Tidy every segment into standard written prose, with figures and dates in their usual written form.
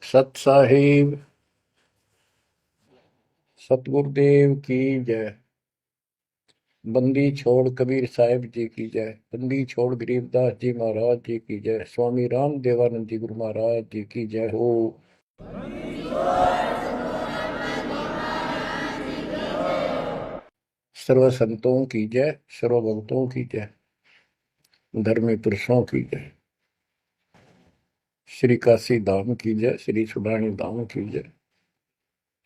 सत साहिब सतगुरुदेव की जय। बंदी छोड़ कबीर साहिब जी की जय। बंदी छोड़ गरीबदास जी महाराज जी की जय। स्वामी राम देवानंद जी गुरु महाराज जी की जय हो। सर्व संतों की जय, सर्व भक्तों की जय, धर्मी पुरुषों की जय। श्री काशी धाम की जय, श्री सुडानी धाम की जय,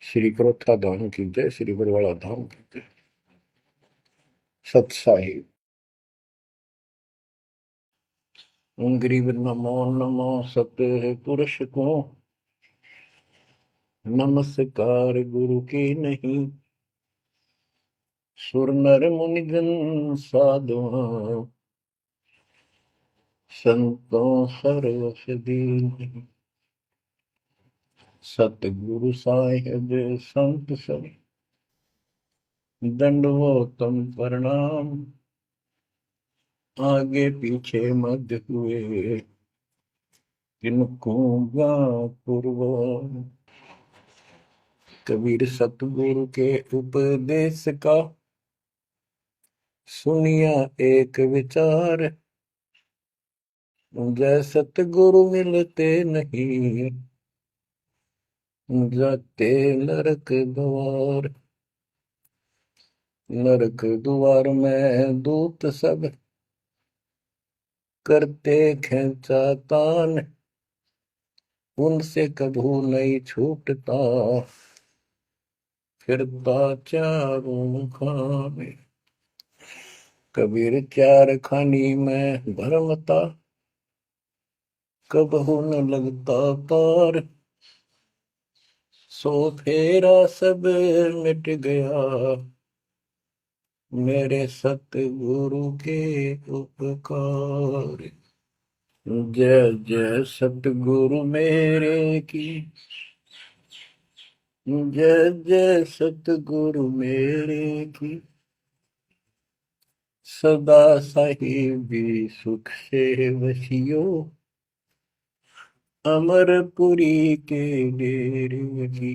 श्री क्रोथा धाम की जय, श्री बरवाड़ा धाम की जय। सत साहिब गरीब नमो नमो सत पुरुष को, नमस्कार गुरु की नहीं। सुर नर मुनिजन साधुआ, संतों सर्वस दीन। सतगुरु साहिब संत सब, दंडवतम प्रणाम। आगे पीछे मध्य हुए, किनको पूर्व। कबीर सतगुरु के उपदेश का, सुनिया एक विचार। जय सतगुरु मिलते नहीं, जाते नरक द्वार। नरक द्वार में दूत सब, करते खेचा तान। उनसे कभू नहीं छूटता, फिरता चारों खाने। कबीर चार खानी में भरमता, कबहू न लगता पार। सो फेरा सब मिट गया, मेरे सतगुरु के उपकार। जय जय सतगुरु मेरे की, जय जय सतगुरु मेरे की। सदा साहिबी सुख से वसियो, अमरपुरी के डेरे की।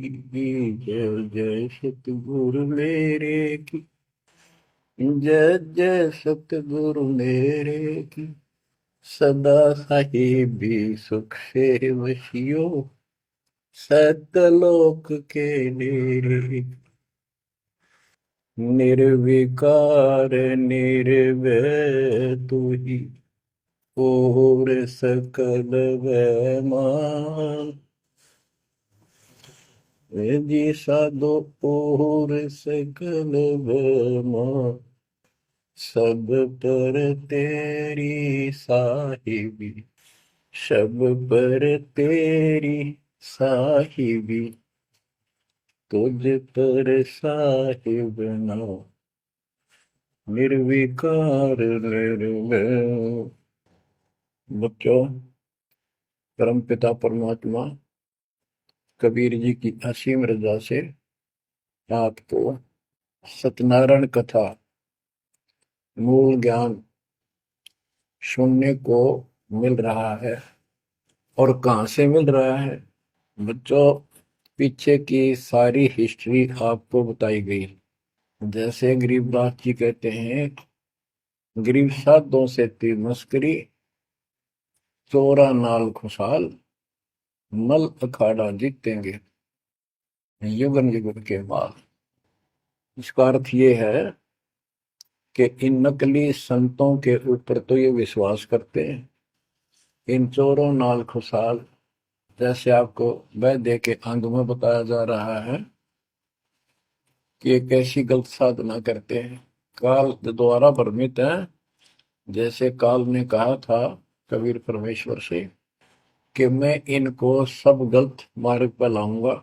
जय जय सतगुरु मेरे की, जय जय सतगुरु मेरे की। सदा साहिबी सुख से वसियो, सतलोक के डेरे। निर्विकार निर्भय तू ही, और सकल वैमान। जी साधो और सकल वैमान। सब पर तेरी साहिबी, सब पर तेरी साहिबी। तुझ पर साहिब ना, निर्विकार निर्भय। बच्चों, परमपिता परमात्मा कबीर जी की असीम रजा से आपको सत्यनारायण कथा मूल ज्ञान सुनने को मिल रहा है। और कहाँ से मिल रहा है बच्चों? पीछे की सारी हिस्ट्री आपको बताई गई। जैसे गरीबदास जी कहते हैं, गरीब साधों से तीर मस्करी, चोरा नाल खुशहाल, मल अखाड़ा जीतेंगे युगन युग के बाद। इसका अर्थ ये है कि इन नकली संतों के ऊपर तो ये विश्वास करते हैं, इन चोरों नाल खुशहाल। जैसे आपको वैद्य के अंग में बताया जा रहा है कि एक ऐसी गलत साधना करते हैं, काल द्वारा भ्रमित है। जैसे काल ने कहा था कबीर परमेश्वर से कि मैं इनको सब गलत मार्ग पर लाऊंगा,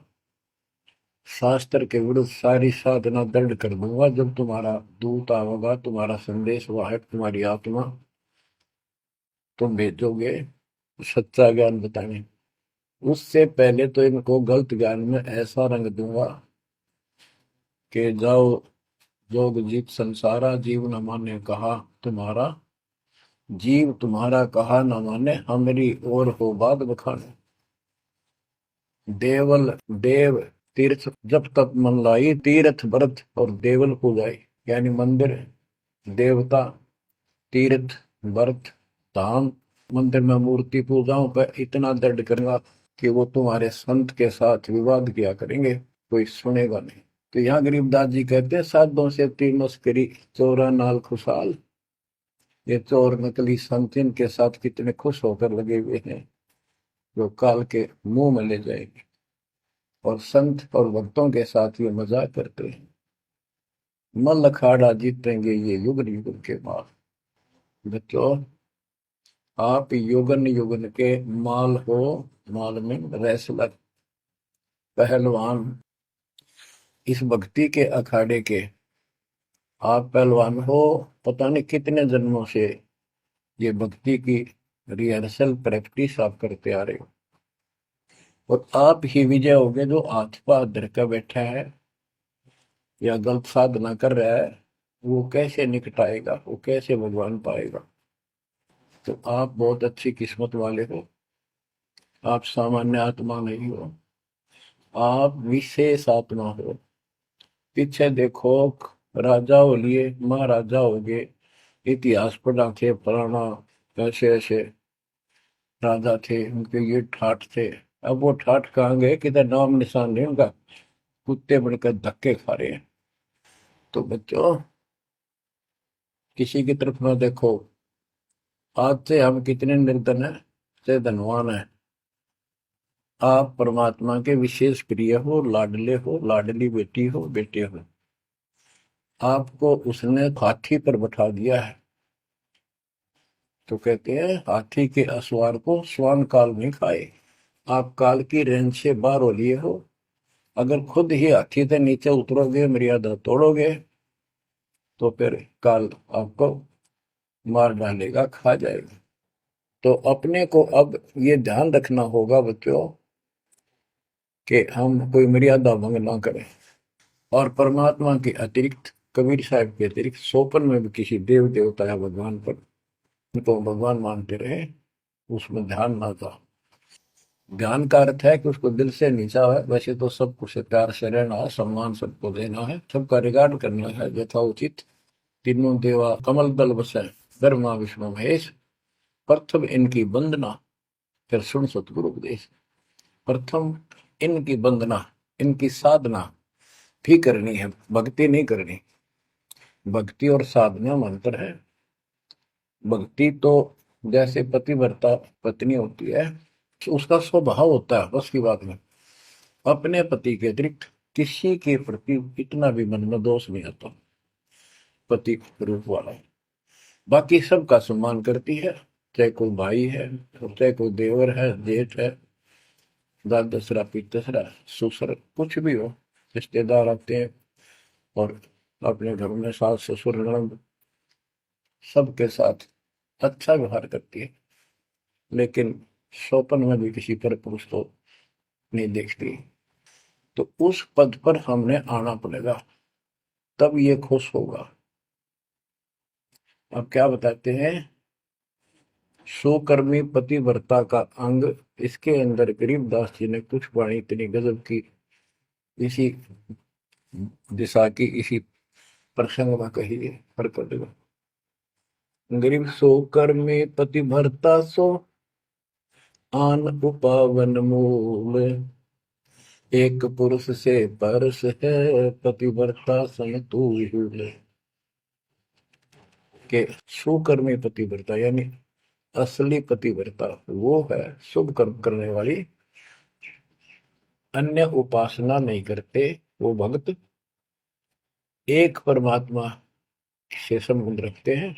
शास्त्र के विरुद्ध सारी साधना दंड कर दूंगा। जब तुम्हारा दूत आवेगा, तुम्हारा संदेश वाहक, तुम्हारी आत्मा, तुम भेजोगे सच्चा ज्ञान बताने, उससे पहले तो इनको गलत ज्ञान में ऐसा रंग दूंगा कि जाओ जोग जीत संसारा, जीव न माने कहा तुम्हारा। जीव तुम्हारा कहा न माने, हमारी और हो बात बखाने। देवल देव तीर्थ जब तक मन लाई, तीर्थ व्रत और देवल पूजाई। यानी मंदिर, देवता, तीर्थ, व्रत, धाम। मंदिर में मूर्ति पूजाओं पर इतना दृढ़ करना कि वो तुम्हारे संत के साथ विवाद किया करेंगे, कोई सुनेगा नहीं। तो यहाँ गरीबदास जी कहते हैं, साधों से तीर मस्करी, चोरा नाल खुशहाल। ये चोर नकली संत इनके साथ कितने खुश होकर लगे हुए हैं, जो काल के मुंह में ले जाएंगे। और संत और भक्तों के साथ ये मजाक करते हैं। मल अखाड़ा जीतेंगे ये युग युग के बाद। बच्चों, आप युगन युगन के माल हो, माल में रेसलर, पहलवान, इस भक्ति के अखाड़े के आप पहलवान हो। पता नहीं कितने जन्मों से ये भक्ति की रिहर्सल प्रैक्टिस आप करते आ रहे हो, और आप ही विजय होगे। जो हाथ पर धर कर बैठा है या गलत साधना कर रहा है, वो कैसे निकटाएगा, वो कैसे भगवान पाएगा। तो आप बहुत अच्छी किस्मत वाले हो। आप सामान्य आत्मा नहीं हो, आप विशेष आत्मा हो। पीछे देखो, राजा हो लिए, महाराजा हो गए, इतिहास पढ़ा थे, फलाना ऐसे ऐसे राजा थे, उनके ये ठाठ थे। अब वो ठाठ कहाँ गए, किधर नाम निशान नहीं उनका। कुत्ते बनकर धक्के खा रहे हैं। तो बच्चों, किसी की तरफ ना देखो। आज से हम कितने निर्धन है से धनवान है। आप परमात्मा के विशेष प्रिय हो, लाडले हो, लाडली बेटी हो, बेटे हो। आपको उसने हाथी पर बैठा दिया है। तो कहते हैं, हाथी के असवार को श्वान काल में खाए। आप काल की रेंज से बाहर हो लिए हो। अगर खुद ही हाथी से नीचे उतरोगे, मर्यादा तोड़ोगे, तो फिर काल आपको मार डालेगा, खा जाएगा। तो अपने को अब ये ध्यान रखना होगा बच्चों, कि हम कोई मर्यादा भंग ना करें। और परमात्मा के अतिरिक्त, कबीर साहब के अतिरिक्त सोपन में भी किसी देव देवता या भगवान पर उनको भगवान मानते रहे, उसमें ध्यान ना था। ध्यान का अर्थ है कि उसको दिल से नीचा है। वैसे तो सब कुछ प्यार से रहना है, सम्मान सबको देना है, सबका रिगार्ड करना है यथाउचित। तीनों देवा कमल दल बसे, ब्रह्मा विष्णु महेश, प्रथम इनकी वंदना, फिर सुन सतगुरु उपदेश। प्रथम इनकी वंदना, इनकी साधना भी करनी है, भक्ति नहीं करनी। भक्ति और साधना में अंतर है। भक्ति तो जैसे पतिव्रता पत्नी होती है, उसका स्वभाव होता है, बस की बात में अपने पति के अतिरिक्त किसी के प्रति इतना भी मन में दोष नहीं आता। पति रूप वाला बाकी सबका सम्मान करती है, चाहे कोई भाई है, चाहे कोई देवर है, जेठ है, दादसरा, पितसरा, ससुर, कुछ भी हो, रिश्तेदार आते हैं और अपने घर में सास ससुर ननद सबके साथ अच्छा व्यवहार करती है। लेकिन स्वपन में भी किसी पर पुरुष को नहीं देखती। तो उस पद पर हमने आना पड़ेगा, तब ये खुश होगा। अब क्या बताते हैं, सुकर्मी पतिव्रता का अंग। इसके अंदर गरीबदास जी ने कुछ वाणी इतनी गजब की, इसी दिशा की, इसी प्रसंग में कही है। गरीब सो कर्मी पतिव्रता सो, आन उपावन मूल। एक पुरुष से परस है, पतिव्रता समतूल। के सुकर्मी पतिव्रता यानी असली पतिव्रता वो है, शुभ कर्म करने वाली, अन्य उपासना नहीं करते वो भक्त, एक परमात्मा से संबंध रखते हैं,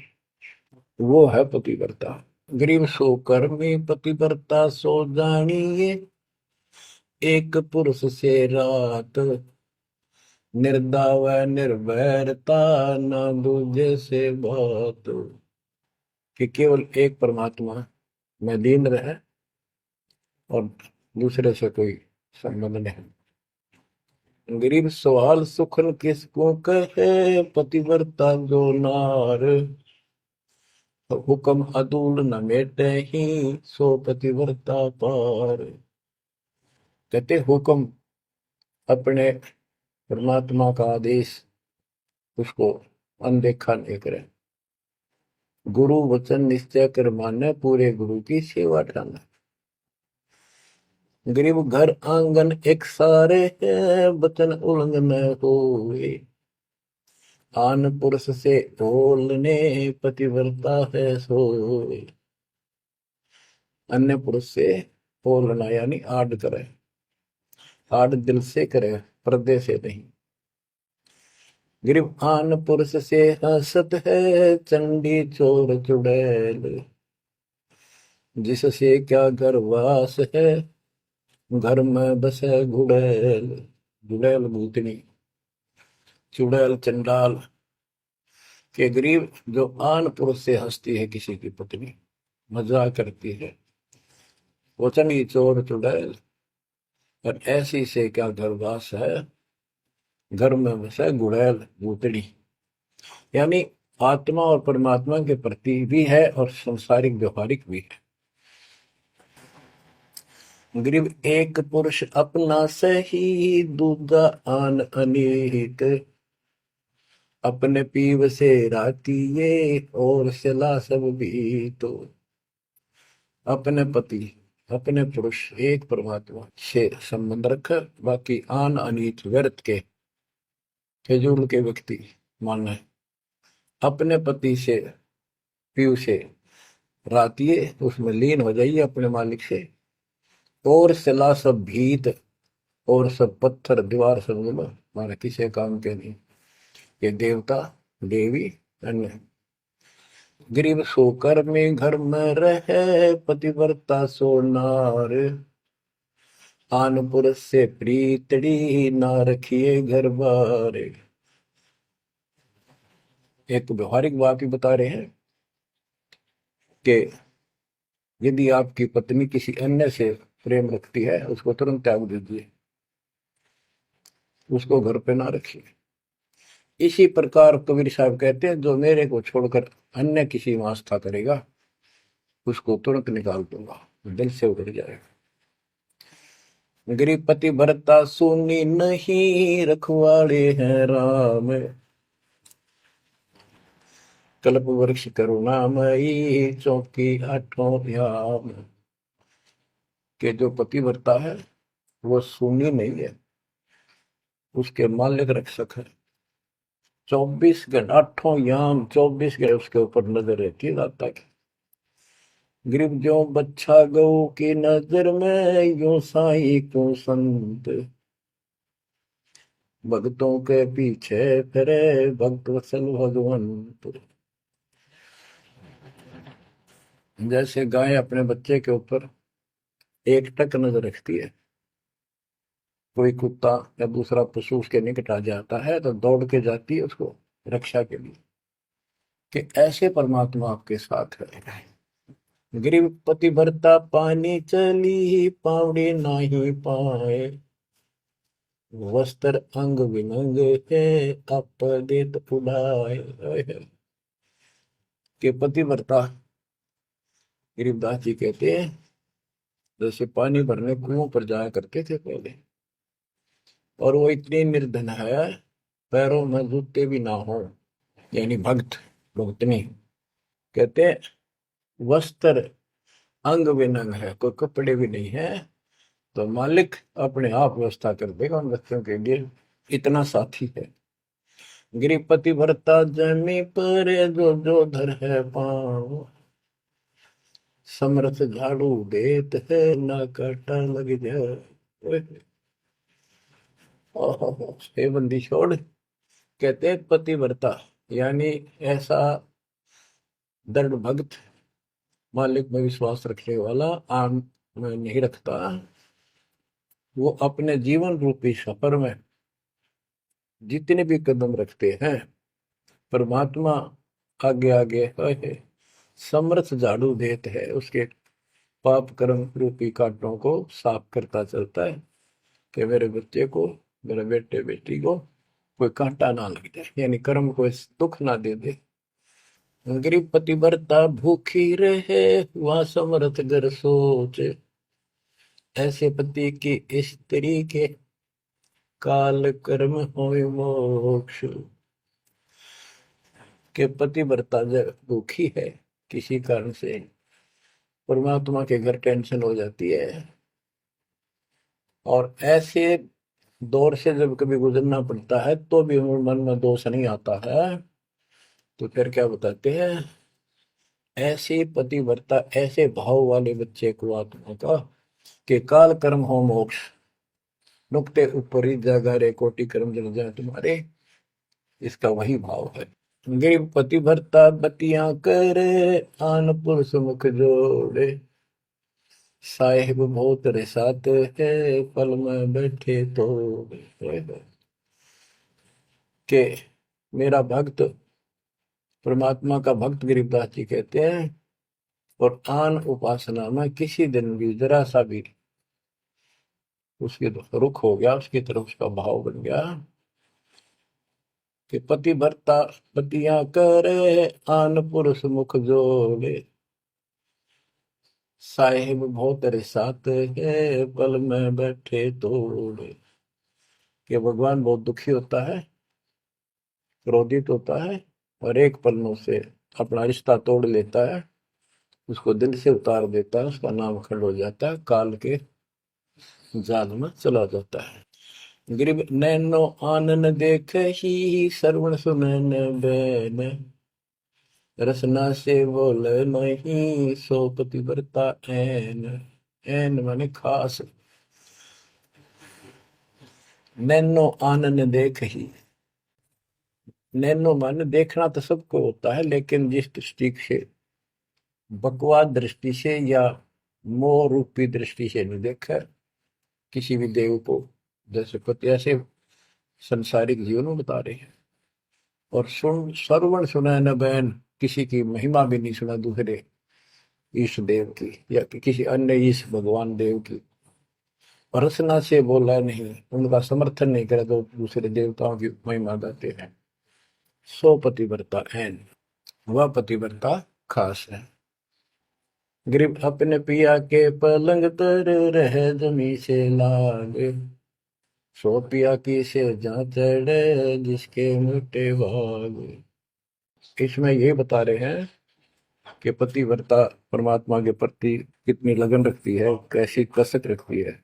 वो है पतिव्रता। गरीब सो कर्मी पतिव्रता सो जानिए, एक पुरुष से रात। निर्दाव निर्भरता, न दूजे से बात। कि केवल एक परमात्मा में लीन रहे और दूसरे से कोई संबंध नहीं। गरीब सवाल सुखन किसको कहे, पतिव्रता जो नार। हुक्म अदूल न मेटे ही, सो पतिव्रता पार। कहते हुक्म अपने परमात्मा का आदेश उसको अनदेखा नहीं करे। गुरु वचन निश्चय कर माने, पूरे गुरु की सेवा ठाना। गरीब घर आंगन एक सारे है, वचन उल्लंघन होए। आन पुरुष से बोलने पतिव्रता है सोए। अन्य पुरुष से बोलना यानी आड़ करे, आड़ दिल से करे, पर्दे से नहीं। गरीब आन पुरुष से हंसत है, चंडी चोर चुड़ैल। जिससे क्या गर्वास है, घर में बसे गुड़ैल। गुड़ैल भूतनी, चुड़ैल चंडाल। के गरीब जो आन पुरुष से हंसती है, किसी की पत्नी मजाक करती है, वो चंडी चोर चुड़ैल। और ऐसी से क्या गर्वास है, घर में बसे गुड़ैल भूतनी। यानी आत्मा और परमात्मा के प्रति भी है और संसारिक व्यवहारिक भी है। गरीब एक पुरुष अपना सही, दूजा आन अनेक। अपने पीव से रातिये, और सिला सब भी तो। अपने पति, अपने पुरुष एक परमात्मा से संबंध रखकर, बाकी आन अनीत व्यर्थ के फिजूल के व्यक्ति मानना। अपने पति से पीव से रातिये, उसमें लीन हो जाइए अपने मालिक से। और सिला सब भीत, और सब पत्थर दीवार सब मारे किसी काम के नहीं। ये देवता देवी अन्य। गरीब सोकर में घर में रहे, पतिव्रता सोनार। आन पुरुष से प्रीतड़ी, ना रखिए घर बार। एक व्यवहारिक बात भी बता रहे हैं कि यदि आपकी पत्नी किसी अन्य से प्रेम रखती है, उसको तुरंत त्याग दीजिए, उसको घर पे ना रखिए। इसी प्रकार कबीर साहब कहते हैं, जो मेरे को छोड़कर अन्य किसी में आस्था करेगा, उसको तुरंत निकाल दूंगा, दिल से उतर जाएगा। गरीब पति भरता सुनी नहीं, रखवाड़े हैं राम। कल्प वृक्ष करुणामयी, चौकी आठों याम। के जो पति भरता है वो सुनी नहीं है, उसके मालिक रक्षक है। 24 घंटे, आठों याम 24 घंटे उसके ऊपर नजर रहती है दाता की। गरीब जो बच्चा गौ की नजर में, यूं साई को संत। भक्तों के पीछे फिरे, भक्त वत्सल भगवंत। जैसे गाय अपने बच्चे के ऊपर एक टक नजर रखती है, कोई कुत्ता या दूसरा पशु उसके निकट आ जाता है तो दौड़ के जाती है उसको रक्षा के लिए, कि ऐसे परमात्मा आपके साथ है। गरीब पति भरता पानी चली, पावड़ी नाही पाए। वस्त्र अंग विनंग है, आप देत उड़ाए। के पति भरता गरीबदास जी कहते हैं, जैसे पानी भरने कुओं पर जाया करते थे पहले, और वो इतनी निर्धन है, पैरों में जूते भी ना हो, यानी भक्त भक्तनी। कहते हैं वस्त्र अंग विनंग है, कोई कपड़े भी नहीं है, तो मालिक अपने आप व्यवस्था कर देगा उन बच्चों के लिए, इतना साथी है। गिरिपति भरता जमी पर, जो जो धर है पाँव। समर्थ झाड़ू देत है, ना काटा लग जाए। हे बंदी छोड़, कहते पतिव्रता यानी ऐसा दृढ़ भक्त, मालिक में विश्वास रखने वाला, आम में नहीं रखता। वो अपने जीवन रूपी सफर में जितने भी कदम रखते हैं, परमात्मा आगे आगे है, समर्थ झाड़ू देते है, उसके पाप कर्म रूपी कांटों को साफ करता चलता है, कि मेरे बच्चे को, मेरे बेटे बेटी को कोई कांटा ना लग जाए, यानी कर्म को दुख ना दे दे। गरीब पतिव्रता भूखी रहे, हुआ समर्थ घर सोच। ऐसे पति की स्त्री के काल कर्म होय मोक्ष। के पतिव्रता जब दुखी है किसी कारण से, परमात्मा के घर टेंशन हो जाती है, और ऐसे दौर से जब कभी गुजरना पड़ता है तो भी मन में दोष नहीं आता है, तो फिर क्या बताते हैं, ऐसे पतिव्रता ऐसे भाव वाले बच्चे को आत्मा का कि काल कर्म हो मोक्ष, नुक्ते ऊपर ही जागा रे कोटि कर्म जल जाए तुम्हारे, इसका वही भाव है। गरीब पतिव्रता बतियां करे, आन पुरुष मुख जोड़े, साहेब बहुत रसात है, पल में बैठे तो के मेरा भक्त, परमात्मा का भक्त गरीबदास जी कहते हैं, और आन उपासना में किसी दिन भी जरा सा भी उसके रुख हो गया, उसकी तरफ उसका भाव बन गया कि पतिव्रता पतियां करे, आन पुरुष मुख जोड़े, साहेब बहुत रसात है, पल में बैठे तोड़े। कि भगवान बहुत दुखी होता है, क्रोधित होता है, और एक पल में उसे अपना रिश्ता तोड़ लेता है, उसको दिल से उतार देता है, उसका नाम खंड हो जाता है, काल के जाल में चला जाता है। गरीब नैनो आनन देख ही, श्रवण सुनन बैन, रसना से बोल नहीं, सो पतिव्रता ऐन। ऐन माने खास। नैनो आनन देख ही, नैनो माने देखना तो सबको होता है, लेकिन जिस दृष्टि से, बकवाद दृष्टि से या मोह रूपी दृष्टि से नहीं देखा किसी भी देव को, जैसे पति ऐसे संसारिक जीवन में बता रहे हैं। और सुन श्रवण सुना न बैन, किसी की महिमा भी नहीं सुना दूसरे ईश देव की या किसी अन्य ईश भगवान देव की, और रसना से बोला नहीं, उनका समर्थन नहीं करे तो दूसरे देवताओं की महिमा गाते हैं। सो पतिव्रता ऐन, वह पतिव्रता खास है। गरीब अपने पिया के पलंग तर, रह जमी से लागे, सो पिया की से जहाँ चढ़े, जिसके मोटे भाग। इसमें ये बता रहे हैं कि पतिव्रता परमात्मा के प्रति कितनी लगन रखती है, कैसी कसक रखती है,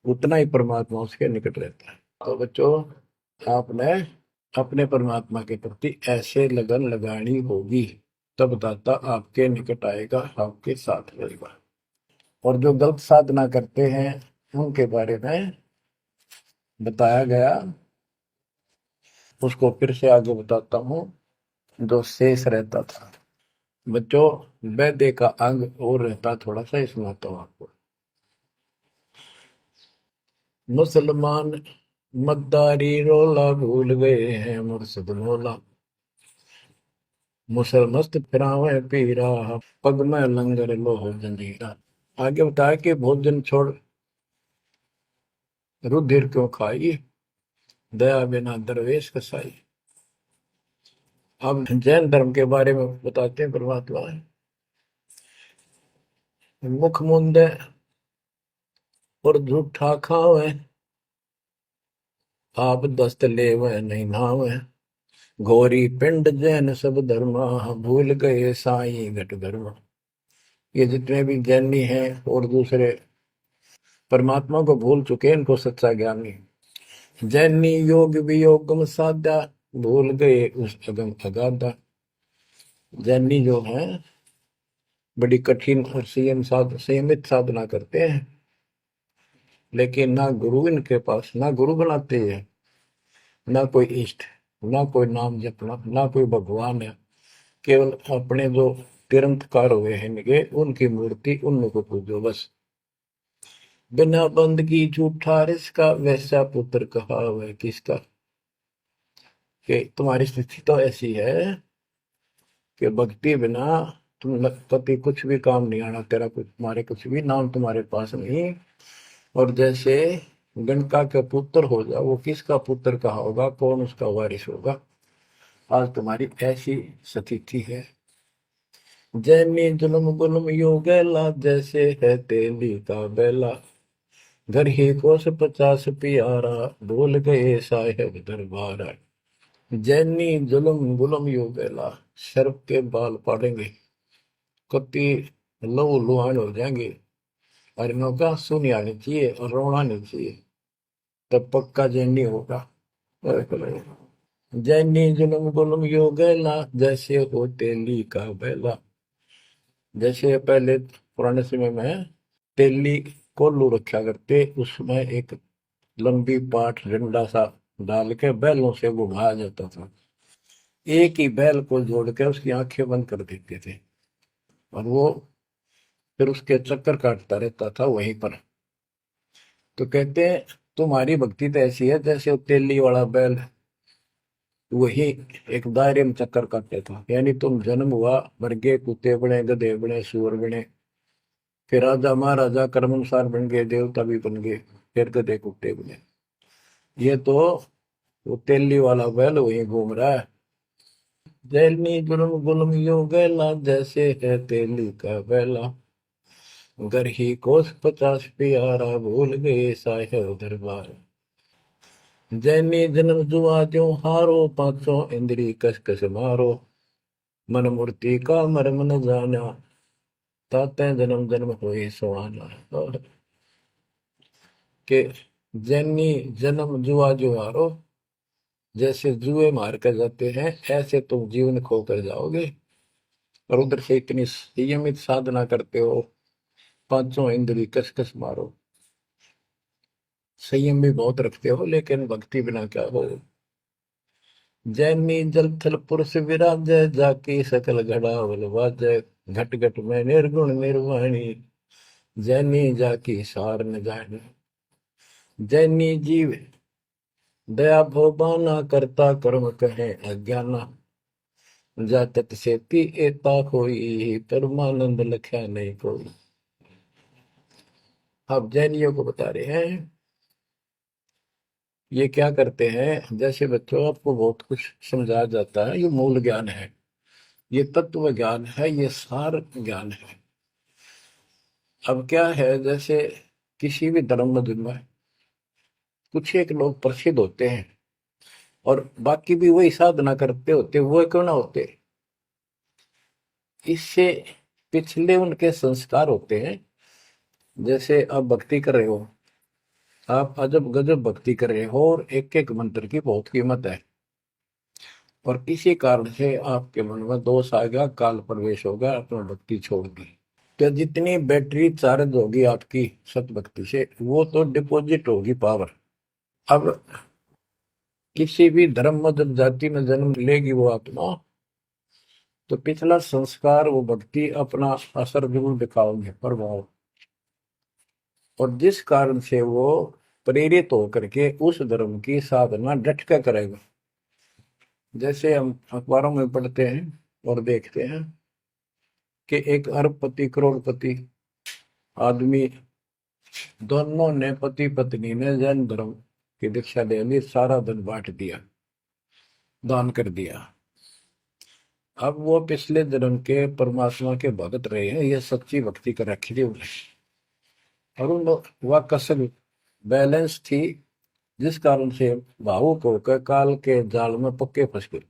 उतना ही परमात्मा उसके निकट रहता है। तो बच्चों, आपने अपने परमात्मा के प्रति ऐसे लगन लगानी होगी, तब दाता आपके निकट आएगा, आपके साथ रहेगा। और जो गलत साधना करते हैं उनके बारे में बताया गया, उसको फिर से आगे बताता हूँ, जो शेष रहता था। बच्चों, वैद्य का अंग और रहता थोड़ा सा, इसमें आता हूँ आपको। मुसलमान मद्दारी रोला, भूल गए हैं मुर्शिद मौला, मुसलमस्त फिरावे पीरा, पग में लंगर लोह जंजीरा। आगे बताया कि भोजन छोड़ रुधिर क्यों खाई, दया बिना दरवेश कसाई। अब जैन धर्म के बारे में बताते हैं परमात्मा। मुख मुंदे और झूठा खावे, आप दस्त लेवे नहीं नावे, घोरी पिंड जैन सब धर्मा, भूल गए साई घट धर्मा। ये जितने भी जैनी हैं और दूसरे परमात्मा को भूल चुके, इनको सच्चा ज्ञान नहीं। जैनी योग वियोगम साधा, भूल गए उस अगम अगाधा। जैनी जो है बड़ी कठिन और संयमित साधना करते हैं, लेकिन ना गुरु इनके पास, ना गुरु बनाते हैं, ना कोई इष्ट, ना कोई नाम जपना, ना कोई भगवान है। केवल अपने जो तिरंतकार हुए हैं इनके, उनकी मूर्ति, उनको पूजो बस। बिना बंदगी झूठा रिसका, वैसा पुत्र कहा वह किसका। कि तुम्हारी स्थिति तो ऐसी है कि भक्ति बिना तुम कभी कुछ भी काम नहीं आना, तेरा कुछ, तुम्हारे कुछ भी नाम तुम्हारे पास नहीं। और जैसे गणका का पुत्र हो जा, वो किसका पुत्र कहा होगा, कौन उसका वारिस होगा। आज तुम्हारी ऐसी स्थिति है। जैनी जुल्म गुल्म यो गैला, जैसे है तेली का बेला, घर ही कोस 50 प्यारा, भूल गए साहेब दरबारा। जैनी जुलम गुलम यो बेला, शर्फ के बाल पाड़ेंगे, कति लहू लुहान हो जाएंगे। और इनका सुनी आनी चाहिए और रोना नहीं चाहिए, तब पक्का जैनी होगा। जैनी जुलम गुलम यो गैला, जैसे हो तेली का बेला। जैसे पहले पुराने समय में तेली कोल्लू रखा करते, उसमें एक लंबी पाठ डंडा सा डाल के बैलों से घुमाया जाता था। एक ही बैल को जोड़ के उसकी आंखें बंद कर देते थे और वो फिर उसके चक्कर काटता रहता था वहीं पर। तो कहते हैं तुम्हारी भक्ति तो ऐसी है जैसे वो तेली वाला बैल वही एक दायरे में चक्कर काटते था। यानी तुम जन्म हुआ, मर गए, कुत्ते बने, गधे बने, सुअर बने, फिर राजा महाराजा कर्मानुसार बन गए, देवता भी बन गए, फिर गधे कुत्ते बने। ये तो वो तेली वाला बैल वही घूम रहा है। जैनी जुलम गुलम यो गैला, जैसे है तेली का बैला। घर ही कोस 50 प्यारा, भूल गए साहेब दरबार। जैनी जन्म जुआ जो हारो, पांचों इंद्री कस कस मारो। मन मूर्ति का मर्म न जाना, ताते जन्म जन्म हुई सुहाना। और के जैनी जन्म जुआ जो हारो, जैसे जुए मार कर जाते हैं ऐसे तुम जीवन खो कर जाओगे। और उधर से इतनी संयमित साधना करते हो, पांचों इंद्री कस कस मारो, संयम भी बहुत रखते हो, लेकिन भक्ति बिना क्या हो। जैनी जल थल पुरुष विराजय, जाकी सकल घड़ावल वाजय। घट घट में निर्गुण निर्वाणी, जैनी जाकी सार न जानी। जैनी जीव दया भोबाना, करता कर्म कहे अज्ञाना। जातत से ती एता कोई, परमानंद लख्या नहीं कोई। अब जैनियों को बता रहे हैं ये क्या करते हैं। जैसे बच्चों आपको बहुत कुछ समझाया जाता है, ये मूल ज्ञान है, ये तत्व ज्ञान है, ये सार ज्ञान है। अब क्या है, जैसे किसी भी धर्म में कुछ एक लोग प्रसिद्ध होते हैं और बाकी भी वही साधना करते होते, वो क्यों ना होते, इससे पिछले उनके संस्कार होते हैं। जैसे आप भक्ति कर रहे हो, आप अजब गजब भक्ति कर रहे हो और एक एक मंत्र की बहुत कीमत है, और किसी कारण से आपके मन में दोष आ गया, काल प्रवेश होगा, अपना भक्ति छोड़ दी, तो जितनी बैटरी चार्ज होगी आपकी सत भक्ति से, वो तो डिपॉजिट होगी पावर। अब किसी भी धर्म मत जाति में जन्म लेगी वो आत्मा, तो पिछला संस्कार वो भक्ति अपना असर जरूर दिखाओगे, प्रभाव। और जिस कारण से वो प्रेरित होकर के उस धर्म की साधना डट कर करेगा। जैसे हम अखबारों में पढ़ते हैं और देखते हैं कि एक अरबपति करोड़पति आदमी, दोनों ने पति पत्नी ने जैन धर्म की दीक्षा ले ली, सारा धन बांट दिया, दान कर दिया। अब वो पिछले जन्म के परमात्मा के भगत रहे हैं, ये सच्ची भक्ति कर रखी थी उन्हें, और उन वह कसर बैलेंस थी, जिस कारण से भावुक होकर काल के जाल में पक्के फंस गए।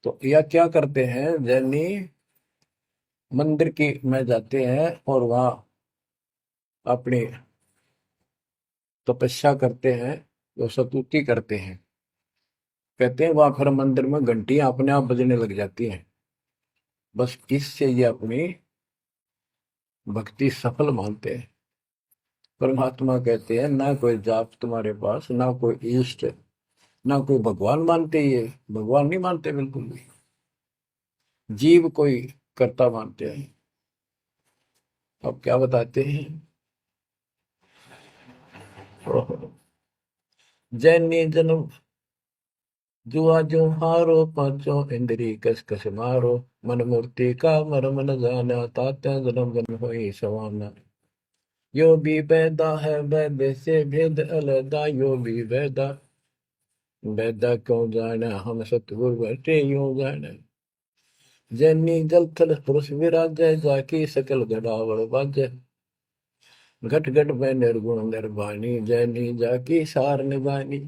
तो यह क्या करते हैं, जैनी मंदिर की में जाते हैं और वहां अपनी तपस्या करते हैं, तो स्तुति करते हैं। कहते हैं वहां फिर मंदिर में घंटियां अपने आप बजने लग जाती हैं। बस इससे ये अपनी भक्ति सफल मानते हैं। परमात्मा कहते हैं ना कोई जाप तुम्हारे पास, ना कोई इष्ट, ना कोई भगवान मानते, ये भगवान नहीं मानते बिल्कुल भी, जीव कोई कर्ता मानते हैं। अब क्या बताते हैं, जैनी जन्म जुआ जो हारो, पांचों इंद्री कस कस मारो। मन मूर्ति का मर्म न जाना, ताते जन्म जन्म होई सवाना। यो भी बैदा है वैद से भेद अलगा, यो भी बैदा, बैदा क्यों जाना, हम सतगुरु बैठे यूं जाना। जैनी जल थल पुरुष विराजय, जाकी सकल गड़ावड़ बाजय। घट घट में निर्गुण निर्वाणी, जैनी जाकी सार निभानी।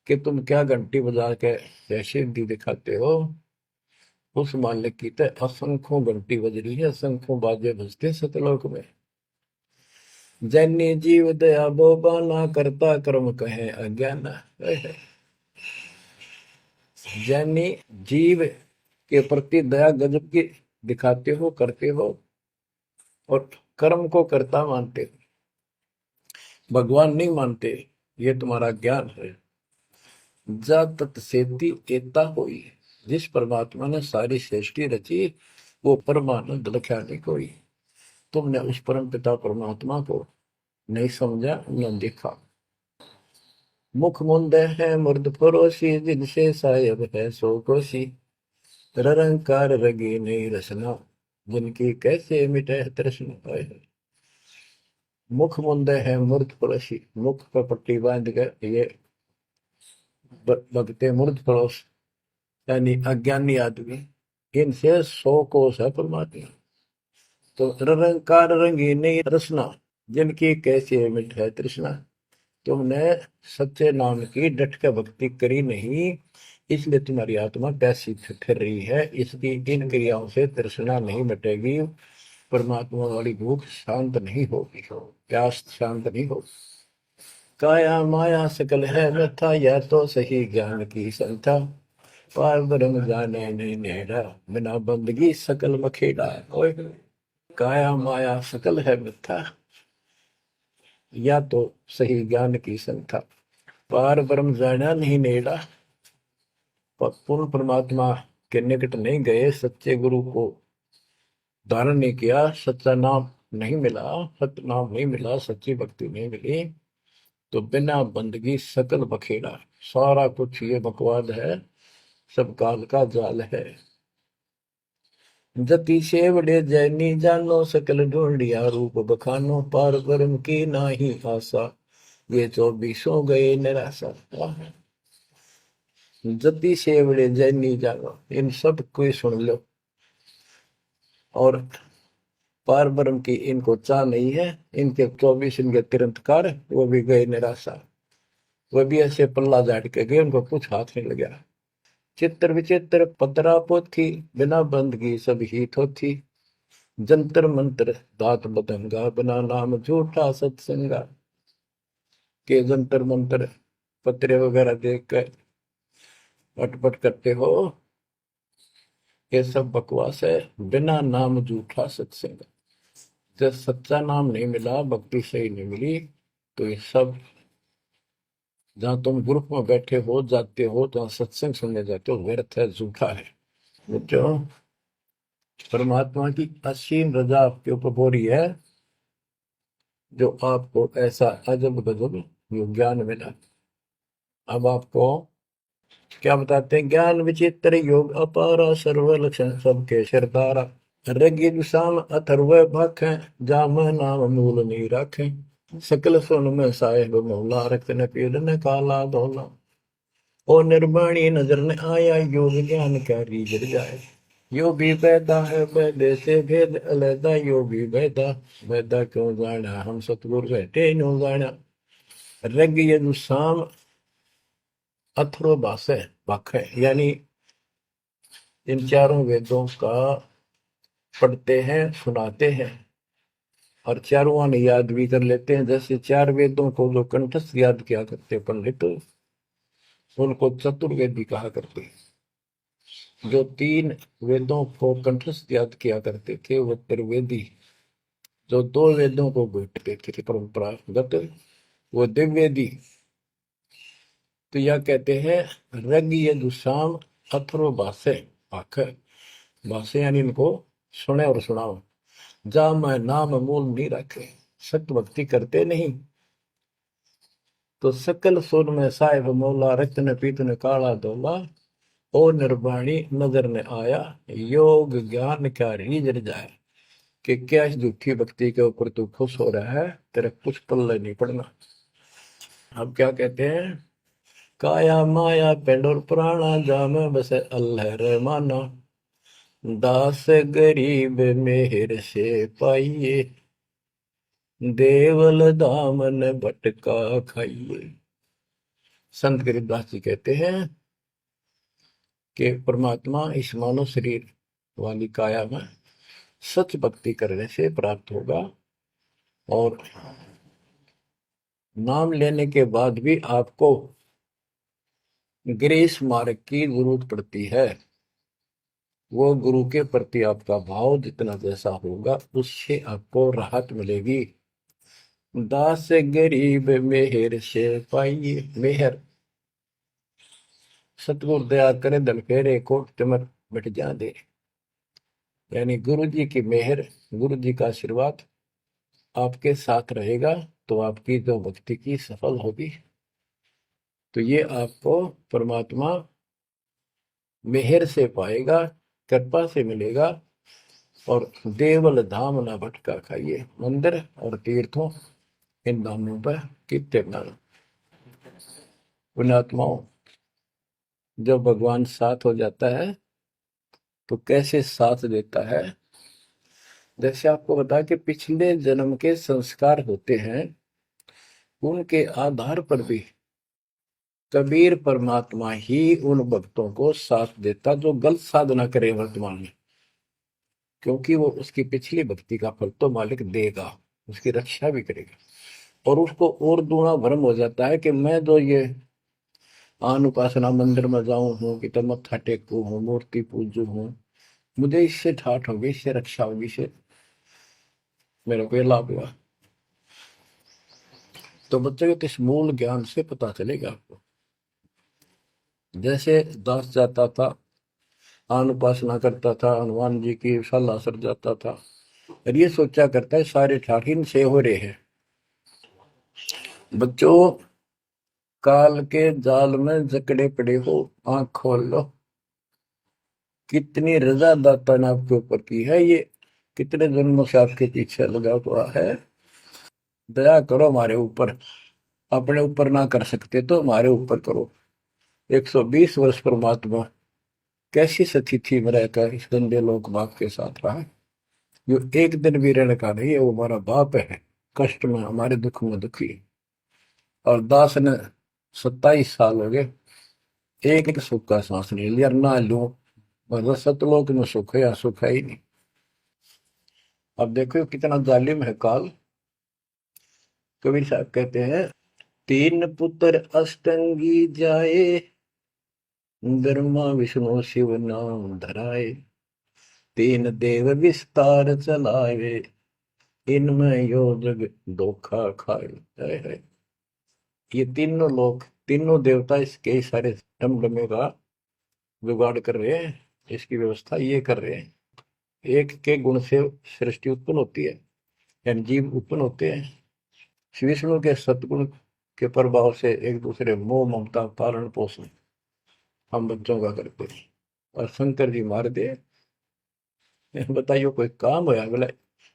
कि तुम क्या घंटी बजा के जैसे दी दिखाते हो, उस मालिक की तो असंख्यों घंटी बज रही है, असंख्यों बाजे बजते सतलोक में। जैनी जीव दया बोबाना, करता कर्म कहे अज्ञान। जैनी जीव के प्रति दया गजब की दिखाते हो, करते हो, और कर्म को कर्ता मानते हो, भगवान नहीं मानते। ये तुम्हारा ज्ञान है। जा तत्सेती एता होई, जिस परमात्मा ने सारी सृष्टि रची, वो परमानंद लख्या नहीं कोई। तुमने उस परम पिता परमात्मा को नहीं समझा, न देखा। मुख मुंदे है मुर्द फरोशी, जिनसे सायब है सो कोशी। निरंकार रगी नहीं रसना, जिनकी कैसे मिटे तृष्णा। मुख मुंदे है मूर्ध पड़ोसी, मुख पर पट्टी बांध कर ये लगते मूर्ध पड़ोस, यानी अज्ञानी आदमी। इनसे 100 कोस है परमात्मा। तो निरंकार रंगी नहीं रसना, जिनकी कैसे मिट है तृष्णा। तुमने सच्चे नाम की डट के भक्ति करी नहीं, इसलिए तुम्हारी आत्मा प्यासी फिर रही है। इसकी इन क्रियाओं से तृष्णा नहीं मिटेगी, परमात्मा वाली भूख शांत नहीं होगी, प्यास शांत नहीं होगी। काया माया सकल है मिथ्या, यह तो सही ज्ञान की संथा। पार ब्रह्म जाने नहीं नेड़ा, बिना बंदगी सकल मखेड़ा। ओए, काया माया सकल है मिथ्या, या तो सही ज्ञान की संथा। पार ब्रह्म जाना नहीं नेड़ा, पूर्ण परमात्मा के निकट नहीं गए, सच्चे गुरु को धारण नहीं किया, सच्चा नाम नहीं मिला, सत्य नाम नहीं मिला, सच्ची भक्ति नहीं मिली, तो बिना बंदगी सकल बखेड़ा। सारा कुछ ये बकवाद है, सब काल का जाल है। जति सेवड़े जैनी जानो, सकल ढूंढिया रूप बखानो। पार ब्रह्म की नाही आशा, ये 24 गए निराशा। जति सेवड़े जैनी जानो, इन सब को सुन लो। और पार ब्रह्म की इनको चाह नहीं है, इनके 24 इनके तिरंतकार, वो भी गए निराशा। वो भी ऐसे पल्ला झाड़ के गए, उनको कुछ हाथ नहीं लगा। चित्र विचित्र पतरा पोथी, बिना बंदगी सब ही थोथी। जंतर मंत्र दात बदंगा, बिना नाम झूठा सत्संगा। के जंतर मंत्र पत्रे वगैरह देख कर अटपट करते हो, ये सब बकवास है। बिना नाम झूठा सत्संग, जब सच्चा नाम नहीं मिला, भक्ति सही नहीं मिली, तो ये सब, जहां तुम ग्रुप में बैठे हो, जाते हो, जहां सत्संग सुनने जाते हो, व्यर्थ है, झूठा है। जो परमात्मा की असीम रजा आपके ऊपर हो रही है, जो आपको ऐसा अजब गजब यो ज्ञान मिला। अब आपको क्या बताते हैं? ज्ञान विचित्र योग अपारा, सर्व लक्षण सबके सिरदारा। ऋग्वेद साम अथर्व भाखें, जाम नाम मूल नहीं राखें। सकल सुन में साहेब मौला, रक्त न पीड़ न काला धोला। ओ निर्वाणी नजर न आया, योग ज्ञान का रीझ जाए। यो भी बैदा है बैदे से भेद अलैदा, यो भी बैदा बैदा क्यों जाना, हम सतगुरु बैठे नो जाना। ऋग यजु साम अथर्व भाषे भाखे, यानी इन चारों वेदों का पढ़ते हैं, सुनाते हैं, और चारों आने याद भी कर लेते हैं। जैसे 4 वेदों को जो कंठस्थ याद किया करते पंडित, उनको चतुर्वेदी कहा करते हैं। जो 3 वेदों को कंठस्थ याद किया करते थे वो त्रिवेदी। जो 2 वेदों को बैठते थे परंपरागत, वो दिव्यवेदी। तो यह कहते हैं रग यजुषाम अथर्व भाषे आख, भाषे यानी इनको सुने और सुनाओ। जा मैं नाम मूल नहीं रखे, सत्य भक्ति करते नहीं, तो सकल सुर में साहिब मौला, रत्न पीतन काला धोला। ओ निर्वाणी नजर ने आया, योग ज्ञान क्या रीझ जाए। कि क्या इस झूठी भक्ति के ऊपर तू खुश हो रहा है, तेरे कुछ पल्ले नहीं पड़ना। अब क्या कहते हैं? काया माया पेंड और पुराना, जाम बस अल्लाह रहमाना। दास गरीब मेहर से पाइए, देवल दामन भटका खाइए। संत गरीबदास जी कहते हैं कि परमात्मा इस मानव शरीर वाली काया में सच भक्ति करने से प्राप्त होगा, और नाम लेने के बाद भी आपको ग्रेस मार्ग की जरूरत पड़ती है। वो गुरु के प्रति आपका भाव जितना जैसा होगा उससे आपको राहत मिलेगी। दास गरीब मेहर से पाइए। मेहर, सतगुरु दया करे दल फेरे कोट तिमर मिट जा दे। यानी गुरु जी की मेहर, गुरु जी का आशीर्वाद आपके साथ रहेगा तो आपकी जो भक्ति की सफल होगी। तो ये आपको परमात्मा मेहर से पाएगा, कृपा से मिलेगा। और देवल धाम ना भटका खाइए। मंदिर और तीर्थों, इन धामों पर कितने पुण्यात्माओं, जब भगवान साथ हो जाता है तो कैसे साथ देता है। जैसे आपको बता कि पिछले जन्म के संस्कार होते हैं, उनके आधार पर भी कबीर परमात्मा ही उन भक्तों को साथ देता जो गलत साधना करे वर्तमान में, क्योंकि वो उसकी पिछली भक्ति का फल तो मालिक देगा, उसकी रक्षा भी करेगा। और उसको और दूना भ्रम हो जाता है कि मैं जो ये आन उपासना मंदिर में जाऊं हूँ कि तो मत्था टेकू हूँ, मूर्ति पूजू हूँ, मुझे इससे ठाठ होगी, इससे रक्षा होगी, इससे मेरे को ये लाभ हुआ। तो बच्चे को इस मूल ज्ञान से पता चलेगा आपको। जैसे दास जाता था, आन उपासना करता था, हनुमान जी की सलाह सर जाता था, और ये सोचा करता है सारे ठाठ इनसे हो रहे हैं। बच्चों, काल के जाल में जकड़े पड़े हो, आंख खोल लो। कितनी रजा दाता ने आपके ऊपर की है, ये कितने जन्मों से आपके पीछे लगा हुआ है। दया करो हमारे ऊपर, अपने ऊपर ना कर सकते तो हमारे ऊपर करो। 120 वर्ष परमात्मा कैसी स्थिति में रहकर इस गंदे लोक बाप के साथ रहा है। जो एक दिन भी रहने का नहीं है, वो हमारा बाप है, कष्ट में हमारे दुख में दुखी। और दास ने 27 साल हो गए, एक एक सुख का सांस नहीं लिया, ना लू। मतलब सतलोक में सुख है या सुख है ही नहीं। अब देखो कितना जालिम है काल। कबीर साहब कहते हैं, तीन पुत्र अष्टंगी जाए, ब्रह्मा विष्णु शिव नाम धराए, तीन देव विस्तार चलाए, इनमें यो जग धोखा खाए। है। ये तीनों लोग, तीनों देवता इसके सारे डमडमे का जुगाड़ कर रहे हैं, इसकी व्यवस्था ये कर रहे हैं। एक के गुण से सृष्टि उत्पन्न होती है, यानी जीव उत्पन्न होते हैं। श्री विष्णु के सतगुण के प्रभाव से एक दूसरे मोह ममता पालन पोषण हम बच्चों का करते हैं। और शंकर जी मार दे, बताइए कोई काम होया बोला।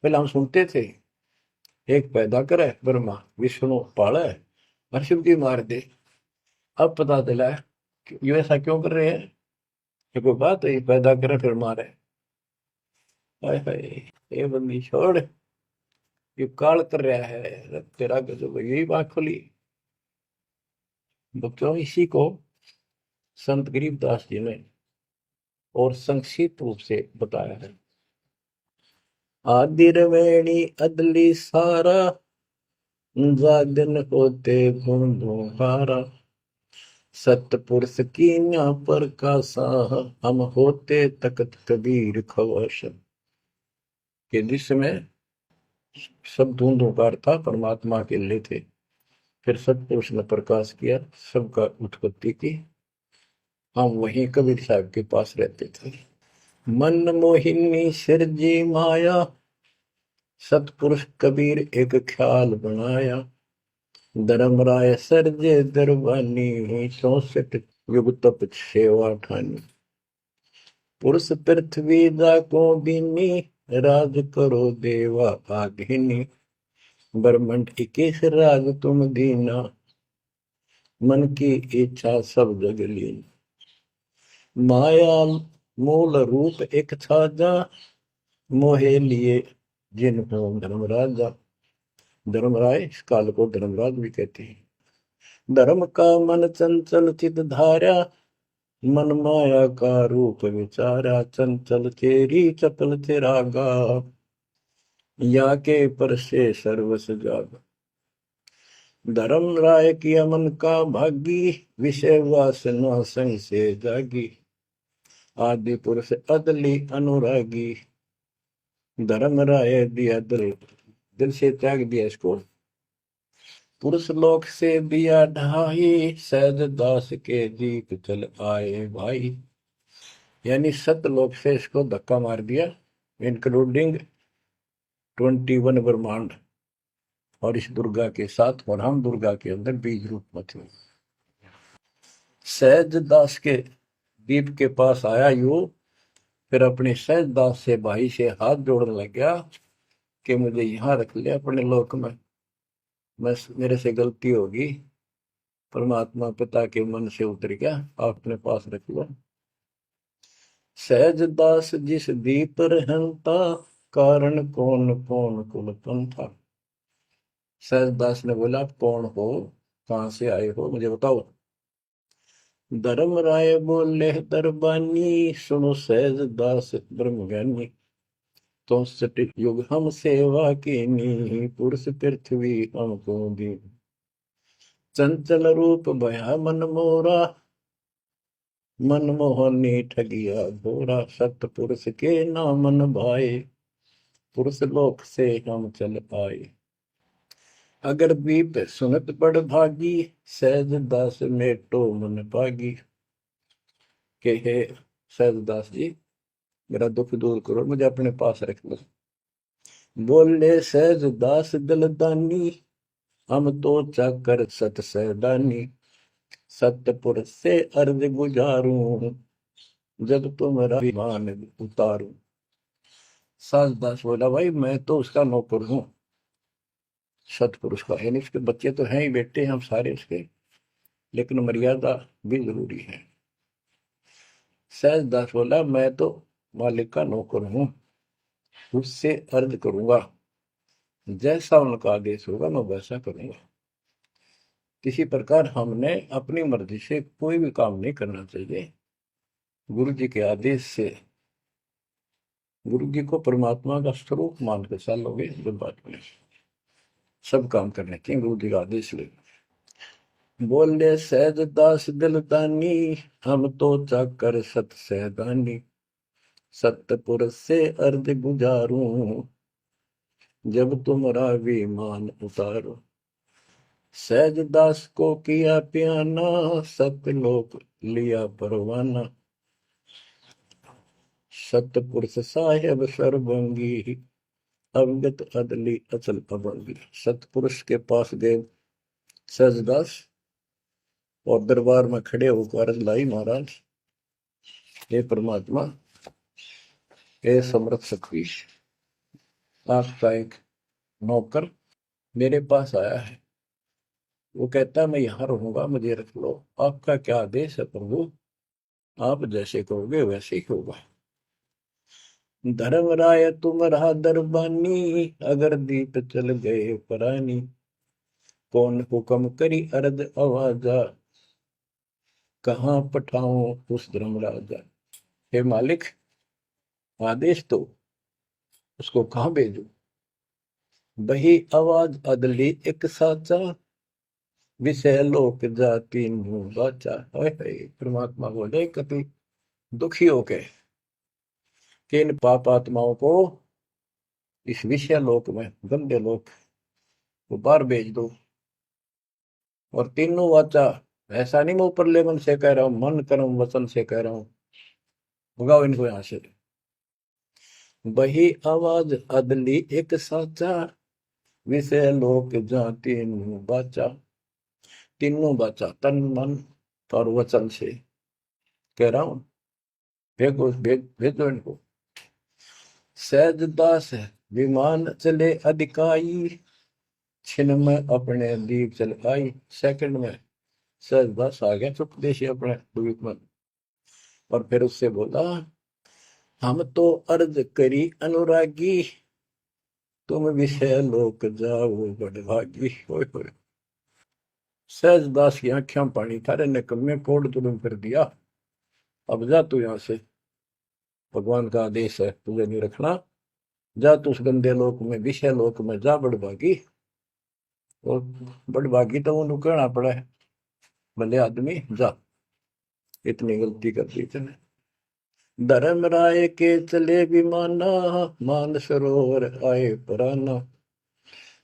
पहले हम सुनते थे, एक पैदा करे ब्रह्मा, विष्णु पाले, और शिव जी मार दे। अब पता चला कि ये ऐसा क्यों कर रहे हैं। ये कोई बात है, ये पैदा करे फिर मारे। हाय हाय, ये बंदी छोड़, ये काल कर रहा है तेरा गजब। यही बात खुली बच्चों, इसी को संत गरीबदास जी ने और संक्षिप्त रूप से बताया है। आदिर वेणी अदली सारा, जागन होते भूंदो हारा, सतपुरुष की ना पर का साह, हम होते तकत कबीर खवाश। के जिसमें सब धुंधुकार था, परमात्मा के लिए थे। फिर सतपुरुष ने प्रकाश किया, सबका उत्पत्ति की। हम वहीं कबीर साहब के पास रहते थे। मन मोहिनी सिरजी माया, सतपुरुष कबीर एक ख्याल बनाया, धर्मराय सरजे दरबानी, 64 युग तप सेवा ठानी, पुरुष पृथ्वी जाको दीनी, राज करो देवा आघिनी, ब्रह्मंड 21 राज तुम दीना, मन की इच्छा सब जग लीन, माया मूल रूप एक था जा, मोहे लिए जिन हो धर्म राजा। धर्मराय, इस काल को धर्मराज भी कहते हैं। धर्म का मन चंचल चित धारा, मन माया का रूप विचारा, चंचल तेरी चपल तेरा गा, या के पर से सर्वस जाग। धर्म राय किया मन का भागी, विषय वासना संग से जागी, आदि पुरुष अदली अनुरागी। धर्म राय दिया दिल, दिल से त्याग दिया इसको। पुरुष लोक से दिया ढाई, सहज दास के दीप चल आए भाई। यानी सतलोक से इसको धक्का मार दिया, इंक्लूडिंग 21 ब्रह्मांड, और इस दुर्गा के साथ, और हम दुर्गा के अंदर बीज रूप में थे। सहज दास के दीप के पास आया यू, फिर अपने सहज दास से भाई से हाथ जोड़ने लग गया कि मुझे यहाँ रख ले अपने लोक में, मैं मेरे से गलती होगी, परमात्मा पिता के मन से उतर गया, आप अपने पास रख लो। सहज दास जिस दीप रहता, कारण कौन कौन कुल पंथा। सहज दास ने बोला, आप कौन हो, कहां से आए हो, मुझे बताओ। धर्म राय बोले दरबानी, सुनो सहज दास ब्रह्म ज्ञानी। तो सट युग हम सेवा की नी, पुरुष पृथ्वी हमको दी। चंचल रूप भया मन मोरा, मन मोहनी ठगिया घोरा। सतपुरुष के नामन भाए, पुरुष लोक से हम चल आए। अगर बीप सुनत बड़ भागी, सहज दास मेटो मन पागी। के हे सहज दास जी, मेरा दुख दूर करो, मुझे अपने पास रख लो। बोले सहज दास दलदानी, हम तो चाकर सत सहदानी। सतपुर से अर्ज गुजारूं, जब तुम्हारा विमान उतारूं। सहज दास बोला, भाई मैं तो उसका नौकर हूं, सतपुरुष का, यानी उसके बच्चे तो हैं ही, बेटे हम सारे उसके, लेकिन मर्यादा भी जरूरी है। सहज दास बोला, मैं तो मालिक का नौकर हूं, उससे अर्ज करूंगा, जैसा उनका आदेश होगा मैं वैसा करूंगा। किसी प्रकार हमने अपनी मर्जी से कोई भी काम नहीं करना चाहिए, गुरु जी के आदेश से। गुरु जी को परमात्मा का स्वरूप मानकर चलोगे तो बात बने, सब काम करने के गुरु जी का आदेश ले। बोले सहज दास दिलदानी, हम तो चाकर सत सहदानी। सतपुर से अर्ज गुजारूं, जब तुम्हारा विमान उतारो। सहज दास को किया प्याना, सतलोक लिया परवाना। सतपुरुष साहेब सर्वंगी, अवगत अदली अचल अभंगी। सतपुरुष के पास गए सहजदास, और दरबार में खड़े होकर अर्ज लाई, महाराज हे परमात्मा, हे समर्थ सखीश, आपका एक नौकर मेरे पास आया है, वो कहता है मैं यहाँ रहूंगा, मुझे रख लो। आपका क्या आदेश है प्रभु, आप जैसे कहोगे वैसे ही होगा। धर्म राय तुम रहा दरबानी, अगर दीप चल गए परानी। कौन हुक्म करी अर्द आवाजा, कहाँ पठाऊं उस धर्मराजा। हे मालिक, आदेश तो, उसको कहाँ भेजू। बही आवाज अदली एक साचा, विषय लोक जाति बाचा। परमात्मा बोले, कभी दुखी होके कि इन पाप आत्माओं को इस विषय लोक में, गंदे लोक, वो बाहर भेज दो। और तीनों वाचा, ऐसा नहीं मैं ऊपर लेवल से कह रहा हूं, मन कर्म वचन से कह रहा हूं, भगाओ इनको यहां से। बही आवाज अदली एक साचा, विषय लोक जाति बाचा। तीनों बाचा, तन मन और वचन से कह रहा हूं, भेजो इनको। सहज दास विमान चले अधिकाई, छिन में अपने दीप चल आई। सेकंड में सहज दास आ गया चुपदेशी अपने द्वीप में, और फिर उससे बोला, हम तो अर्ज करी अनुरागी, तुम विषय लोक जाओ बड़भागी। होय होय। सहजदास की आंखें पानी थारे निकम्मे फोड़ तुरंत कर दिया। अब जा तू यहां से, भगवान का आदेश है तुझे नहीं रखना। जा तू उस गंदे लोक में, विषय लोक में जा बड़भागी। और बड़भागी तो वो कहना पड़ा है, भले आदमी जा, इतनी गलती कर दी तूने। धर्म राय के चले विमाना, मान सरोवर आए पराना।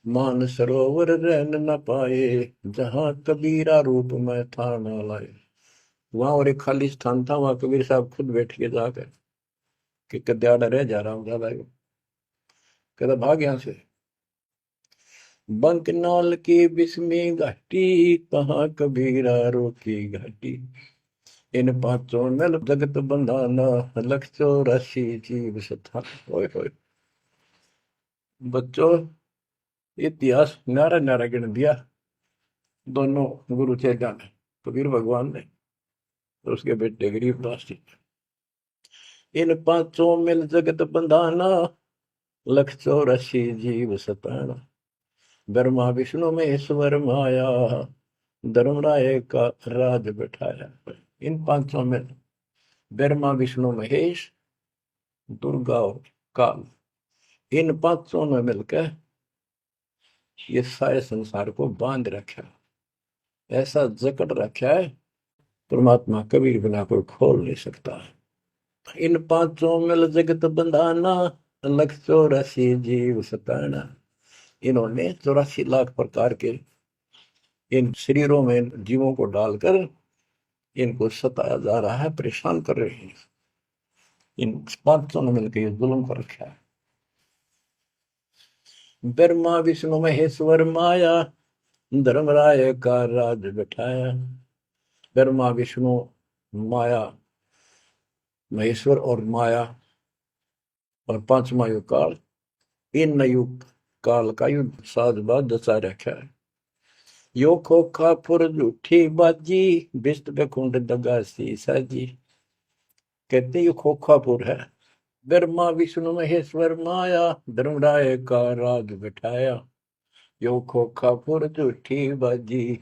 मान सरोवर रहन न पाए, जहां कबीरा रूप में था न लाए। वहां और एक खाली स्थान था, वहां कबीर साहब खुद बैठ के जाकर कि कद्याड़ा रह जा रहा हूं ज्यादा। कहता भाग यहां से। बंकनाल की बिस्मी घाटी, कहाँ कबीरा रोकी घाटी। इन पांचों नल जगत बंधाना, लख 84 जीव सथा। ओए होए। बच्चों, इतिहास न्यारा न्यारा गिन दिया दोनों गुरु चेला ने, कबीर भगवान ने और उसके बेटे गरीबदास जी। इन पांचों मिल जगत बंधाना, लख 84 जीव सताना। ब्रह्मा विष्णु महेश्वर माया, धर्मराय का राज बैठाया। इन पांचों में ब्रह्मा विष्णु महेश, दुर्गा और काल, इन पांचों ने मिलकर ये सारे संसार को बांध रखा, ऐसा जकड़ रखा है परमात्मा कबीर बिना कोई खोल नहीं सकता। इन पांचों मिल जगत बंधाना, लख 84 जीव सताना। इन्होंने 84 लाख प्रकार के इन शरीरों में जीवों को डालकर इनको सताया जा रहा है, परेशान कर रहे हैं। इन पांचों ने मिलकर ये जुल्म कर रखा है। ब्रह्मा विष्णु महेश्वर माया, धर्मराय का राज बैठाया। ब्रह्मा विष्णु माया, महेश्वर और माया और पांचवा युग काल, इन युग काल का युद्ध साजबाज दसा रखा है। यो खोखा फुर झूठी बाजी, बिस्त पे कुंड दगासी साजी। कहते ये खोखापुर है। ब्रह्मा विष्णु महेश्वर माया, धर्मराय का राज बैठाया। यो खोखापुर झूठी बाजी,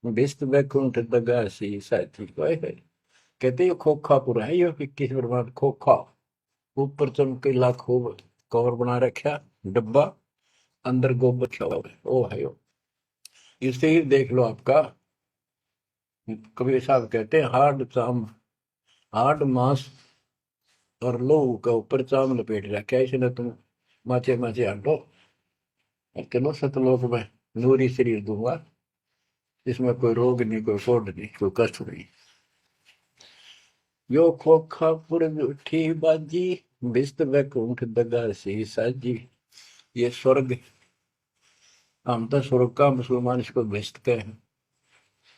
बिस्त बैकुंठ दगासी साथी। कहते ये खोखापुर है, ये 21 ब्रह्मांड खोखा, ऊपर चमकीला खूब कवर बना रखा डब्बा, अंदर गोबर रखा हुआ है। ओ है यो, इसे ही देख लो आपका। कबीर साहब कहते हैं हार्ड चाम, हार्ड मांस और लोहू का ऊपर चाम लपेट रखा है इसने, तुम माचे माचे हटो और चलो सतलोक में नूरी शरीर दूंगा, इसमें कोई रोग नहीं, कोई फोड़ नहीं, कोई कष्ट नहीं। यो खोखा पुर उठी बाजी, बिस्त वैकुंठ दगासी साजी। ये स्वर्ग, हम तो स्वर्ग का मुसलमान इसको बेचते हैं।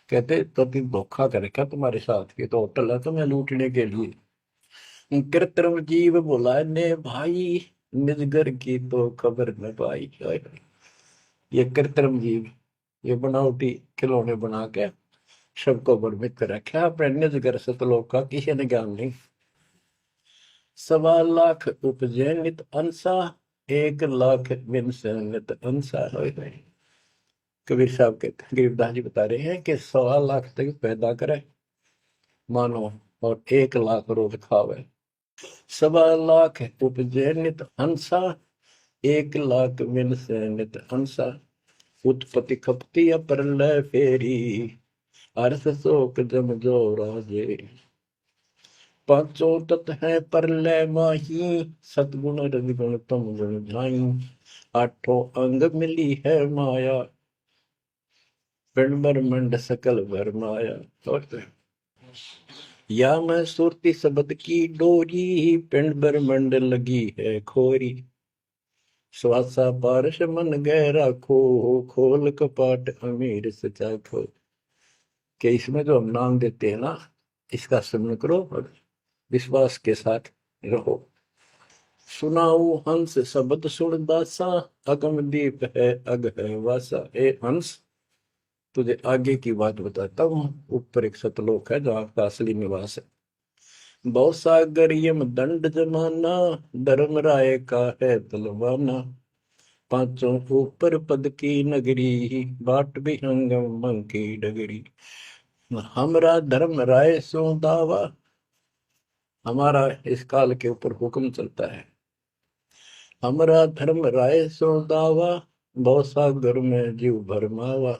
कहते तो भी धोखा कर रखा तुम्हारे साथ, ये तो होटल है तुम्हें लूटने के लिए। कृत्रिम जीव बोला ने भाई, निजगर की तो खबर न पाई। ये कृत्रिम जीव, ये बनावटी खिलौने बना के सबको भ्रमित कर रखा है, अपने निजगर सतलोक का किसी ने ज्ञान नहीं। 1.25 लाख उपजे नित अंसा, 1 लाख बिन से नित अंसा। कबीर साहब के गरीबदास जी बता रहे हैं कि 1.25 लाख तक पैदा करे मानो और 1 लाख रोज खावे। 1.25 लाख उपजे नित हंसा, 1 लाख बिन से नित हंसा। उत्पत्ति खपती अप्रलय फेरी, अर्थ शोक जम जो राजे। पांचों तत् है प्रलय माही, सतगुण रजगुण तम गुण झाई। आठों अंग मिली है माया, पिंड ब्रह्मंड सकल भरमाया। या मैं सुरती शब्द की डोरी, पिंड ब्रह्मंड लगी है खोरी। श्वासा पारस मन गहरा खो, खोल कपाट अमीर सचा खो। कि इसमें जो हम नाम देते हैं ना, इसका स्मरण करो और विश्वास के साथ रहो। सुनाऊ हंस शब्द सुन दासा, अगम दीप है अग है वासा। ए हंस, तुझे आगे की बात बताता हूँ। ऊपर एक सतलोक है जहाँ आपका असली निवास है। बहुत सागर यम दंड जमाना, धर्म राय का है तलवाना। पांचों ऊपर पद की नगरी, बाट भी अंगम की डगरी। हमरा धर्म राय सो दावा, हमारा इस काल के ऊपर हुक्म चलता है। हमरा धर्म राय सो दावा, भव सागर में जीव भरमावा।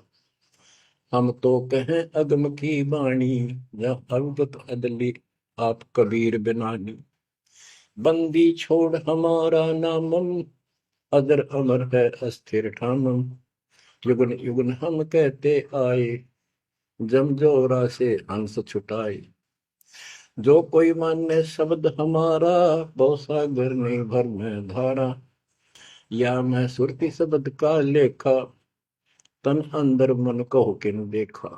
हम तो कहें अगम की बाणी, जहाँ अवगत अदली आप कबीर बिनानी। बंदी छोड़ हमारा नामम, अदर अमर है अस्थिर ठामम। युगन युगन हम कहते आए, जमजोरा से हंस छुटाए। जो कोई माने शब्द हमारा, भव सागर नहीं भर में धारा। या मैं सुरती शब्द का लेखा, तन अंदर मन कहो किन देखा।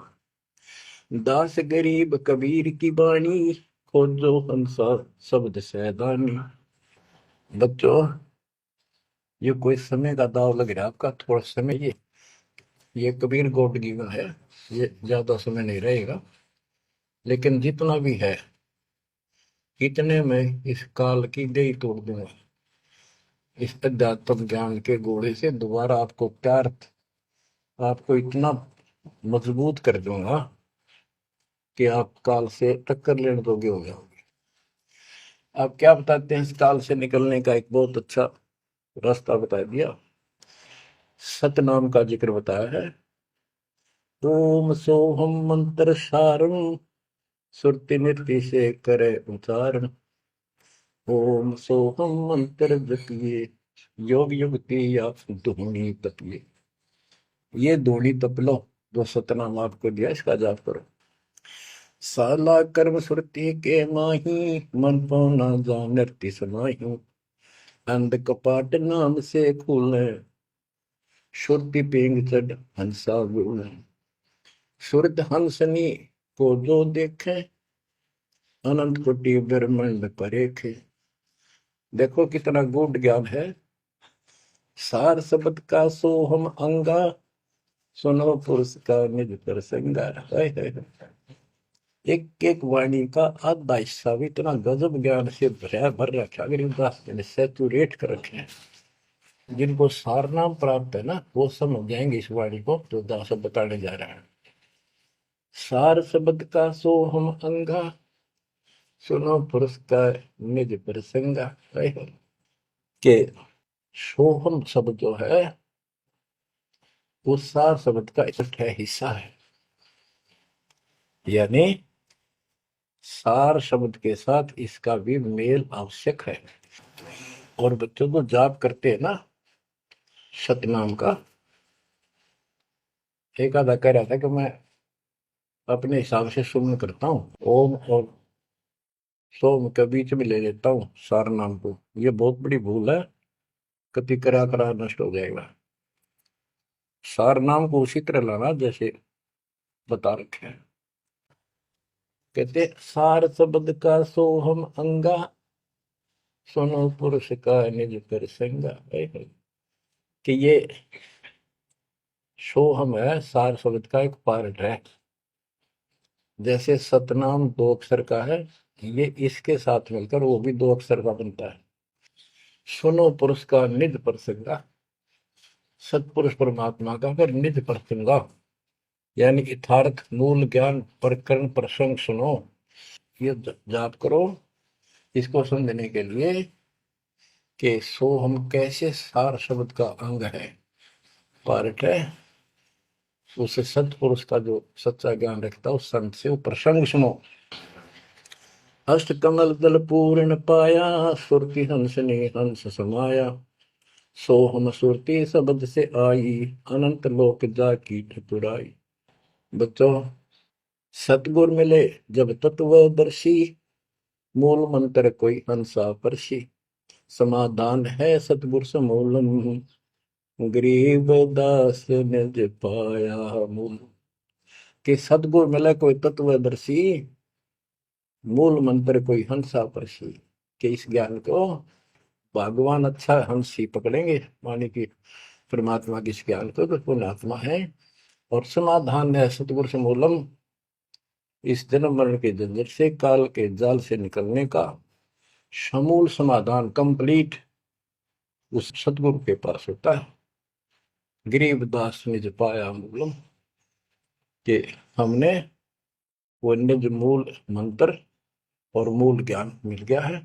दास गरीब कबीर की बाणी, खोजो हंसा शब्द सैदानी। बच्चों, ये कोई समय का दाव लग रहा है आपका, थोड़ा समय ये कबीर गोड की है, ये ज्यादा समय नहीं रहेगा। लेकिन जितना भी है, इतने में इस काल की दे तोड़ दूंगा। इस अध्यात्म ज्ञान के घोड़े से दोबारा आपको प्यार, आपको इतना मजबूत कर दूंगा कि आप काल से टक्कर लेने योग्य हो जाओगे। आप क्या बताते हैं, इस काल से निकलने का एक बहुत अच्छा रास्ता बता दिया। सतनाम का जिक्र बताया है। ओम सोहम मंत्र सारम, सुरति नृत्य से करे उच्चारण। ओम सोहम मंत्र जपिए, योग युक्ति या धूनी तपिए। ये धूनी तप लो, जो सतनाम आपको दिया, इसका जाप करो। साला कर्म सुरति के माही, मन पौना जा नृत्य समाही। अंध कपाट नाम से खुले, शुद्धि पेंग चढ़ हंसा गुण। शुद्ध हंसनी को जो देखे, अनंत कोटि ब्रह्मांड परेखे। देखो कितना गूढ़ ज्ञान है। सार शब्द का सोहम अंगा, सुनो पुरुष का निज प्रसंगा। एक एक वाणी का आधा हिस्सा भी इतना गजब ज्ञान से भर रखा, गरीबदास ने सेचुरेट कर रखे हैं। जिनको सारनाम प्राप्त है ना, वो समझ जाएंगे इस वाणी को जो दास बताने जा रहा है। सार शब्द का सोहम अंगा, सुनो पुरुष का निज प्रसंगा। के सोहम शब्द जो है, वो सार शब्द का इकट्ठा हिस्सा है। यानी सार शब्द के साथ इसका भी मेल आवश्यक है। और बच्चों को जाप करते हैं ना सतनाम का, एक आधा कह रहा था कि मैं अपने हिसाब से सुमन करता हूँ, ओम और सोम के बीच में ले लेता हूँ सार नाम को। ये बहुत बड़ी भूल है, कति करा करा नष्ट हो जाएगा। सार नाम को उसी तरह लाना जैसे बता रखे हैं। कहते सार शब्द का सोहम अंगा, सुनो पुरुष का निज प्रसंगा। कि ये सोहम है, सार शब्द का एक पार्ट है। जैसे सतनाम दो अक्षर का है, ये इसके साथ मिलकर वो भी दो अक्षर का बनता है। सुनो पुरुष का निज प्रसंगा, सतपुरुष परमात्मा का फिर निज प्रसंगा, यानी यथार्थ मूल ज्ञान प्रकरण प्रसंग सुनो। ये जाप करो इसको समझने के लिए कि सोहम कैसे सार शब्द का अंग है, पार्ट है। उसे सतपुरुष का जो सच्चा ज्ञान रखता है उस संत से वो प्रसंग सुनो। अष्ट कमल दल पूर्ण पाया, सुरति हंस ने हंस समाया। सोहम सुरति शब्द से आई, अनंत लोक जा की ठकुराई। बच्चों, सतगुर मिले जब तत्वदर्शी, मूल मंत्र कोई हंसा परसी। समाधान है सतगुर समूलम, गरीब दास निज पाया मूल। कि सतगुर मिले कोई तत्वदर्शी, मूल मंत्र कोई हंसा परसी। कि इस ज्ञान को भगवान अच्छा हंस ही पकड़ेंगे, माने कि परमात्मा की इस ज्ञान को तो पुण्यात्मा है। और समाधान है सतगुर से मूलम, इस जन्म मरण के झंझट से, काल के जाल से निकलने का समूल समाधान कंप्लीट उस सतगुरु के पास होता है। गरीबदास निज पाया मूलम, कि हमने वो निज मूल मंत्र और मूल ज्ञान मिल गया है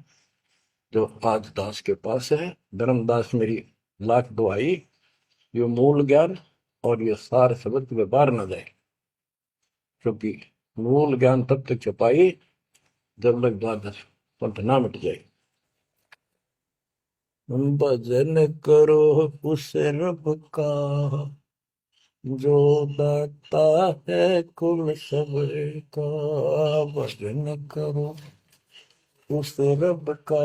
जो आज दास के पास है। धर्मदास मेरी लाख दुआई, ये मूल ज्ञान और ये सार शब्द वे बार न जाए, क्योंकि मूल ज्ञान तब तक छपाई जब तक द्वादश पंथ ना मिट जाए। भजन करो उस रब का जो दाता है कुल सबका, भजन करो उस रब का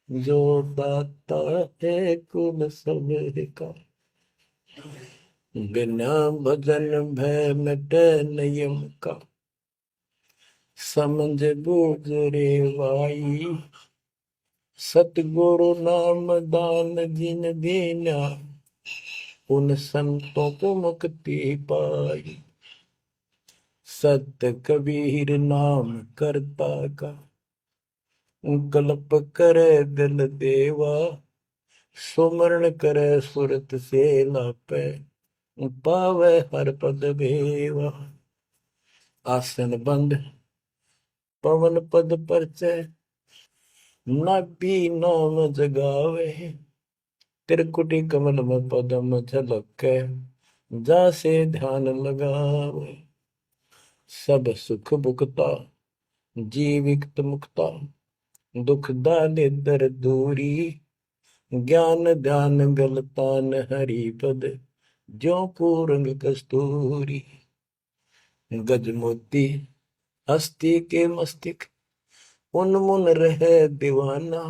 जो दाता है कुल सबका। बिना भजन भय मिटे नियम का, समझ बूझ रे भाई, सतगुरु नाम दान जिन दीना, उन संतों को मुक्ति पाई। सत्य कबीर नाम करता का, कल्प करे दिल देवा, सुमरण करे सुरत से लापे, पावे हर पद भेवा। आसन बंद पवन पद परचय, नाभि नाम जगावे, त्रिकुटी कमल में पदम झलके, जासे ध्यान लगावे। सब सुख भुगता जीवित मुक्ता, दुख दाने दर दूरी, ज्ञान ध्यान गलतान हरि पद, ज्यों पूरंग कस्तूरी। गज मोती हस्ती के मस्तिष्क, उन्मुन रहे दीवाना,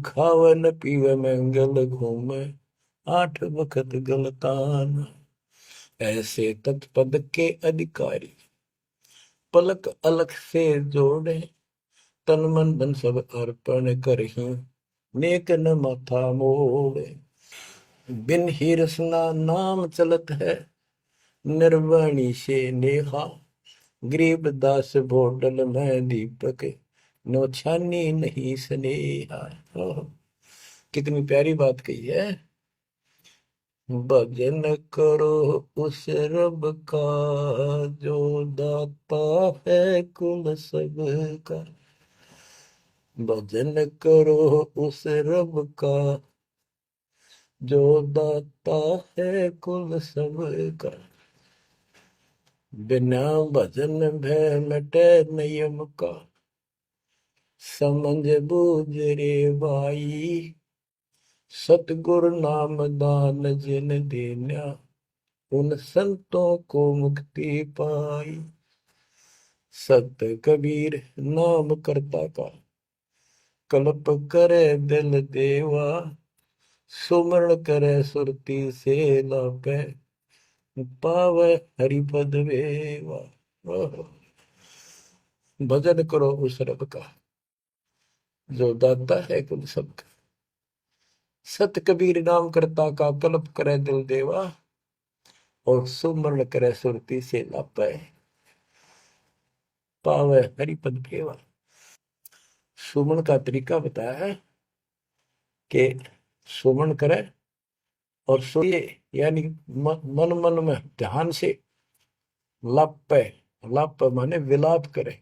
खावे न पीवे मंगल घूमे, आठ वक्त गलताना। ऐसे तत्पद के अधिकारी, पलक अलख से जोड़े, तन मन धन सब अर्पण करही, नेक न माथा मोड़े। बिन ही रसना नाम चलत है, निर्वाणी से नेहा, गरीब दास भोटल में दीपक, नो छानी नहीं स्नेहा। कितनी प्यारी बात कही है। भजन करो उस रब का जो दाता है कुल सबका, भजन करो उस रब का जो दाता है कुल सबका। बिना भजन भय मिटे नियम का, समझ बूझ रे भाई, सतगुरु नाम दान जिन देना, उन संतों को मुक्ति पाई। सत कबीर नाम करता का, कल्प करे दिल देवा, सुमरण करे सुरती से लापे, पावे हरिपद वेवा। भजन करो उस रब का जो दाता है कुल सबका। सत कबीर नाम करता का, कल्प करे दिल देवा, और सुमरण करे सुरती से लापे, पावे हरिपद भेवा। सुमन का तरीका बताया है कि सुमन करे और सुनिए, यानी मन मन में ध्यान से लापे, लाप माने विलाप करे।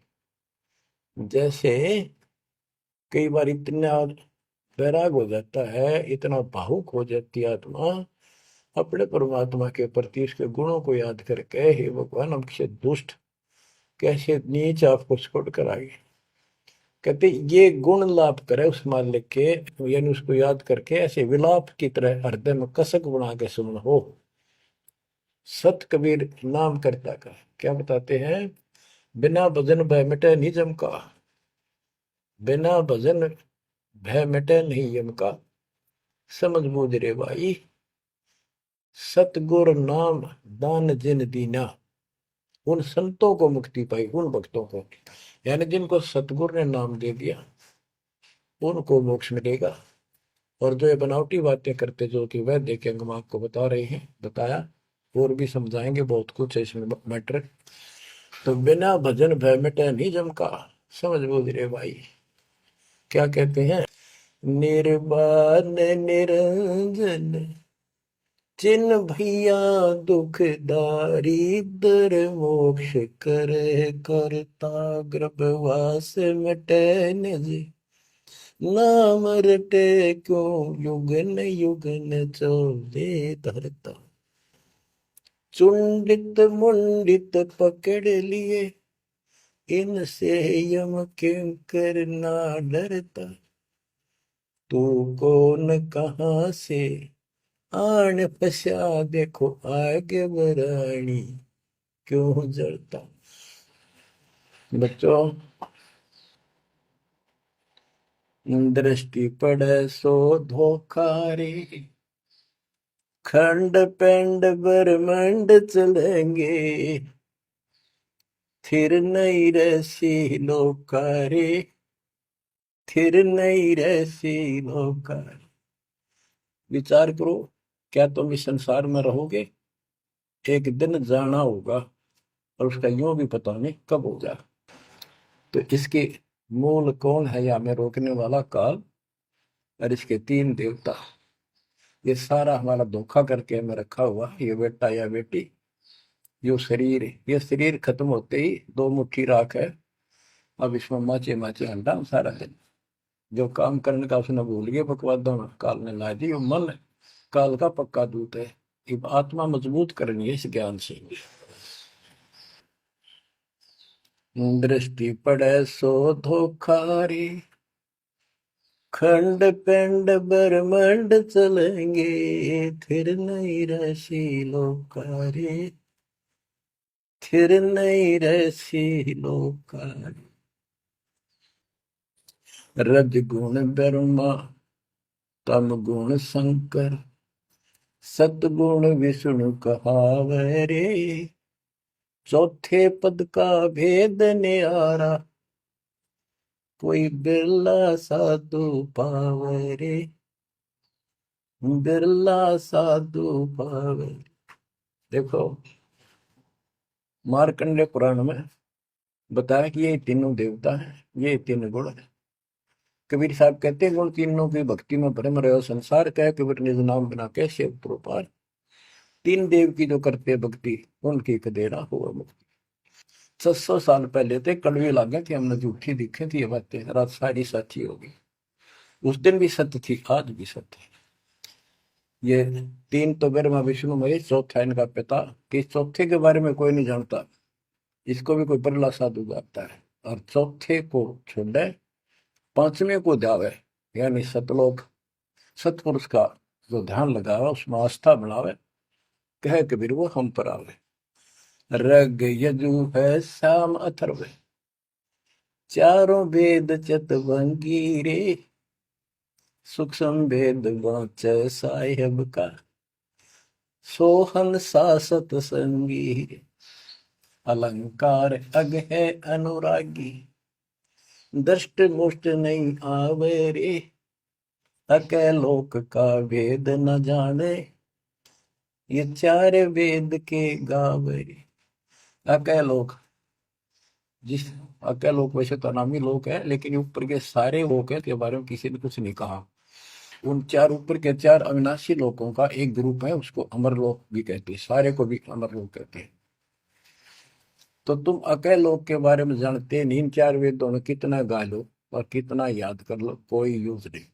जैसे कई बार इतना वैराग हो जाता है, इतना भावुक हो जाती है आत्मा अपने परमात्मा के प्रति, उसके गुणों को याद करके, हे भगवान हमसे दुष्ट कैसे नीच आपको छोड़ कर आगे, कहते ये गुण लाप करे उस मालिक के, यानी उसको याद करके ऐसे विलाप की तरह हृदय में कसक बना के सुन हो। सत कबीर नाम करता का क्या बताते हैं, बिना भजन भय मिटे निजम का, बिना भजन भय मिटे नहीं यम का, समझ बूझ रे भाई, सतगुर नाम दान जिन दीना, उन संतों को मुक्ति पाई, उन भक्तों को, यानी जिनको सतगुरु ने नाम दे दिया उनको मोक्ष मिलेगा। और जो ये बनावटी बातें करते जो कि वह देखे हम आपको बता रहे हैं, बताया, और भी समझाएंगे बहुत कुछ है इसमें मैटर। तो बिना भजन भय मिटे नहीं जम का, समझ बूझ रे भाई। क्या कहते हैं, निर्वाण निरंजन चिन भैया दुख दारिद्र मोक्ष करे करता, गर्भवास मिटे निज नाम रटे, क्यों युगन युगन चले धरता। चुंडित मुंडित पकड़ लिए, इनसे यम किंकर ना डरता। तू कौन कहाँ से आन फंसा, देखो आगे बरानी क्यों जलता। बच्चों, दृष्टि पड़े सो धोखा रे, खंड पेंड ब्रह्मांड चलेंगे, थिर नहीं रसी लोकारे, थिर नहीं रसी लोकारे। विचार करो, क्या तुम इस संसार में रहोगे? एक दिन जाना होगा, और उसका यूं भी पता नहीं कब हो जाए। तो इसके मूल कौन है या हमें रोकने वाला? काल और इसके तीन देवता। ये सारा हमारा धोखा करके हमें रखा हुआ, ये बेटा या बेटी, ये शरीर खत्म होते ही दो मुट्ठी राख है, अब इसमें माचे माचे अंडा सारा दिन। जो काम करने का उसने भूल गया, बकवादा में काल ने ला दी। मन काल का पक्का दूत है। अब आत्मा मजबूत करनी है इस ज्ञान से। दृष्टि पड़े सो धोखा रे, खंड पेंड ब्रह्मांड चलेंगे, फिर नहीं रसी लोकारे, फिर नहीं रसी लोकारे। रज गुण ब्रह्मा, तम गुण शंकर, सतगुण विष्णु कहावे रे, चौथे पद का भेद न्यारा, कोई बिरला साधु पावे रे, बिरला साधु पावे। देखो, मार्कंडे पुराण में बताया कि ये तीनों देवता हैं, ये तीन गुण है। कबीर साहब कहते हैं, गुण तीनों की भक्ति में भरम रहो संसार, कह कबीर निज नाम बिना कैसे प्रोपार। तीन देव की जो करते भक्ति, उनकी कदेरा हुआ मुक्ति। 600 साल पहले थे, कड़वी लागे कि हमने झूठी दिखे थी ये बातें, रात सारी साथी होगी। उस दिन भी सत्य थी, आज भी सत्य है। ये तीन तो ब्रह्मा विष्णु महेश, चौथा इनका पिता, कि चौथे के बारे में कोई नहीं जानता। इसको भी कोई परला साधु जाता है, और चौथे को छोड़े पांचवें को ध्यावे, यानी सतलोक सतपुरुष का जो ध्यान लगावे, उसमें आस्था बढ़ावे, कहे कबीर वो हम पर आवे। रग यजु है श्याम अथर्व, चारों वेद चतुर्भंगी रे, सूक्ष्म वेद वाचे साहेब का, सोहन सासत संगी, अलंकार अग है अनुरागी, दृष्ट मुष्ट नहीं आवे रे, अके लोक का वेद न जाने, ये चार वेद के गावे। अके लोक, जिस अके लोक वैसे तो नामी लोक है, लेकिन ऊपर के सारे लोक है के बारे में किसी ने कुछ नहीं कहा। उन चार ऊपर के चार अविनाशी लोकों का एक ग्रुप है, उसको अमर लोक भी कहते हैं, सारे को भी अमर लोक कहते हैं। तो तुम अके लोक के बारे में जानते नहीं, इन चार वेदों में कितना गा लो और कितना याद कर लो, कोई यूज नहीं।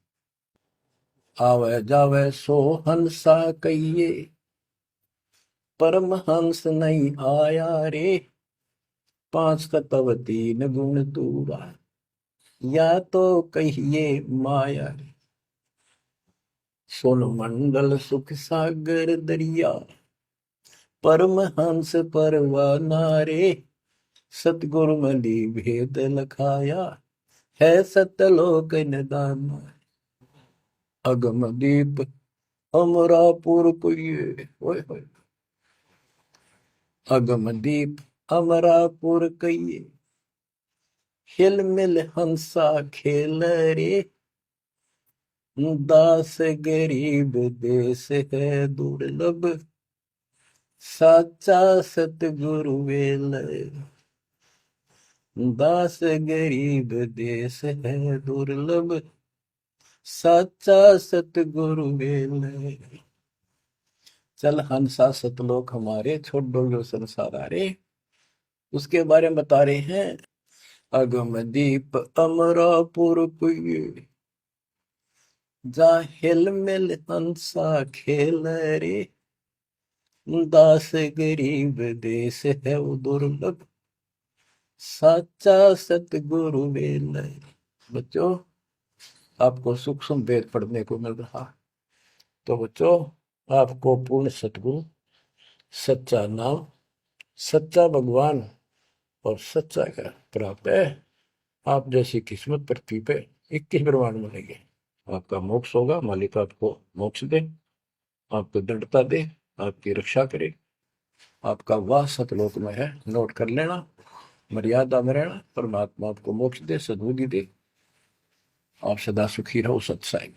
आवे जावे सो हंसा कहिए, परम हंस नहीं आया रे, पांच तत्व तीन गुण तूरा, या तो कहिए माया रे। सोन मंडल सुख सागर दरिया, परम हंस परवाना रे, सतगुरु मलि भेद लखाया, है सतलोक निदान। अगम दीप अमरापुर कुये, ओए होए, अगम दीप अमरापुर कहिए, हिल मिल हंसा खेल रे, दास गरीब देश है दुर्लभ, साचा सतगुरु वेल, दास गरीब देश है दुर्लभ, साचा सतगुरु वेल। चल हंसा सतलोक हमारे, छोड़ डोलो संसार आरे। उसके बारे में बता रहे हैं। अगम दीप अमरापुर पुए, जा हिल मिल हंसा खेल रे। दास गरीब देश है वो दुर्लभ, साचा सतगुरु वेल। बच्चों, आपको सूक्ष्म वेद पढ़ने को मिल रहा। तो बच्चों, आपको पूर्ण सतगुरु, सच्चा नाम, सच्चा भगवान और सच्चा ज्ञान प्राप्त है। आप जैसी किस्मत पृथ्वी पे 21 ब्रह्मांड मिलेंगे। आपका मोक्ष होगा, मालिक आपको मोक्ष दे, आपको दृढ़ता दे, आपकी रक्षा करे। आपका वास सतलोक में है, नोट कर लेना। मर्यादा में रहना, परमात्मा आपको मोक्ष दे, सद्बुद्धि दे। आप सदा सुखी रहो, सत्साई।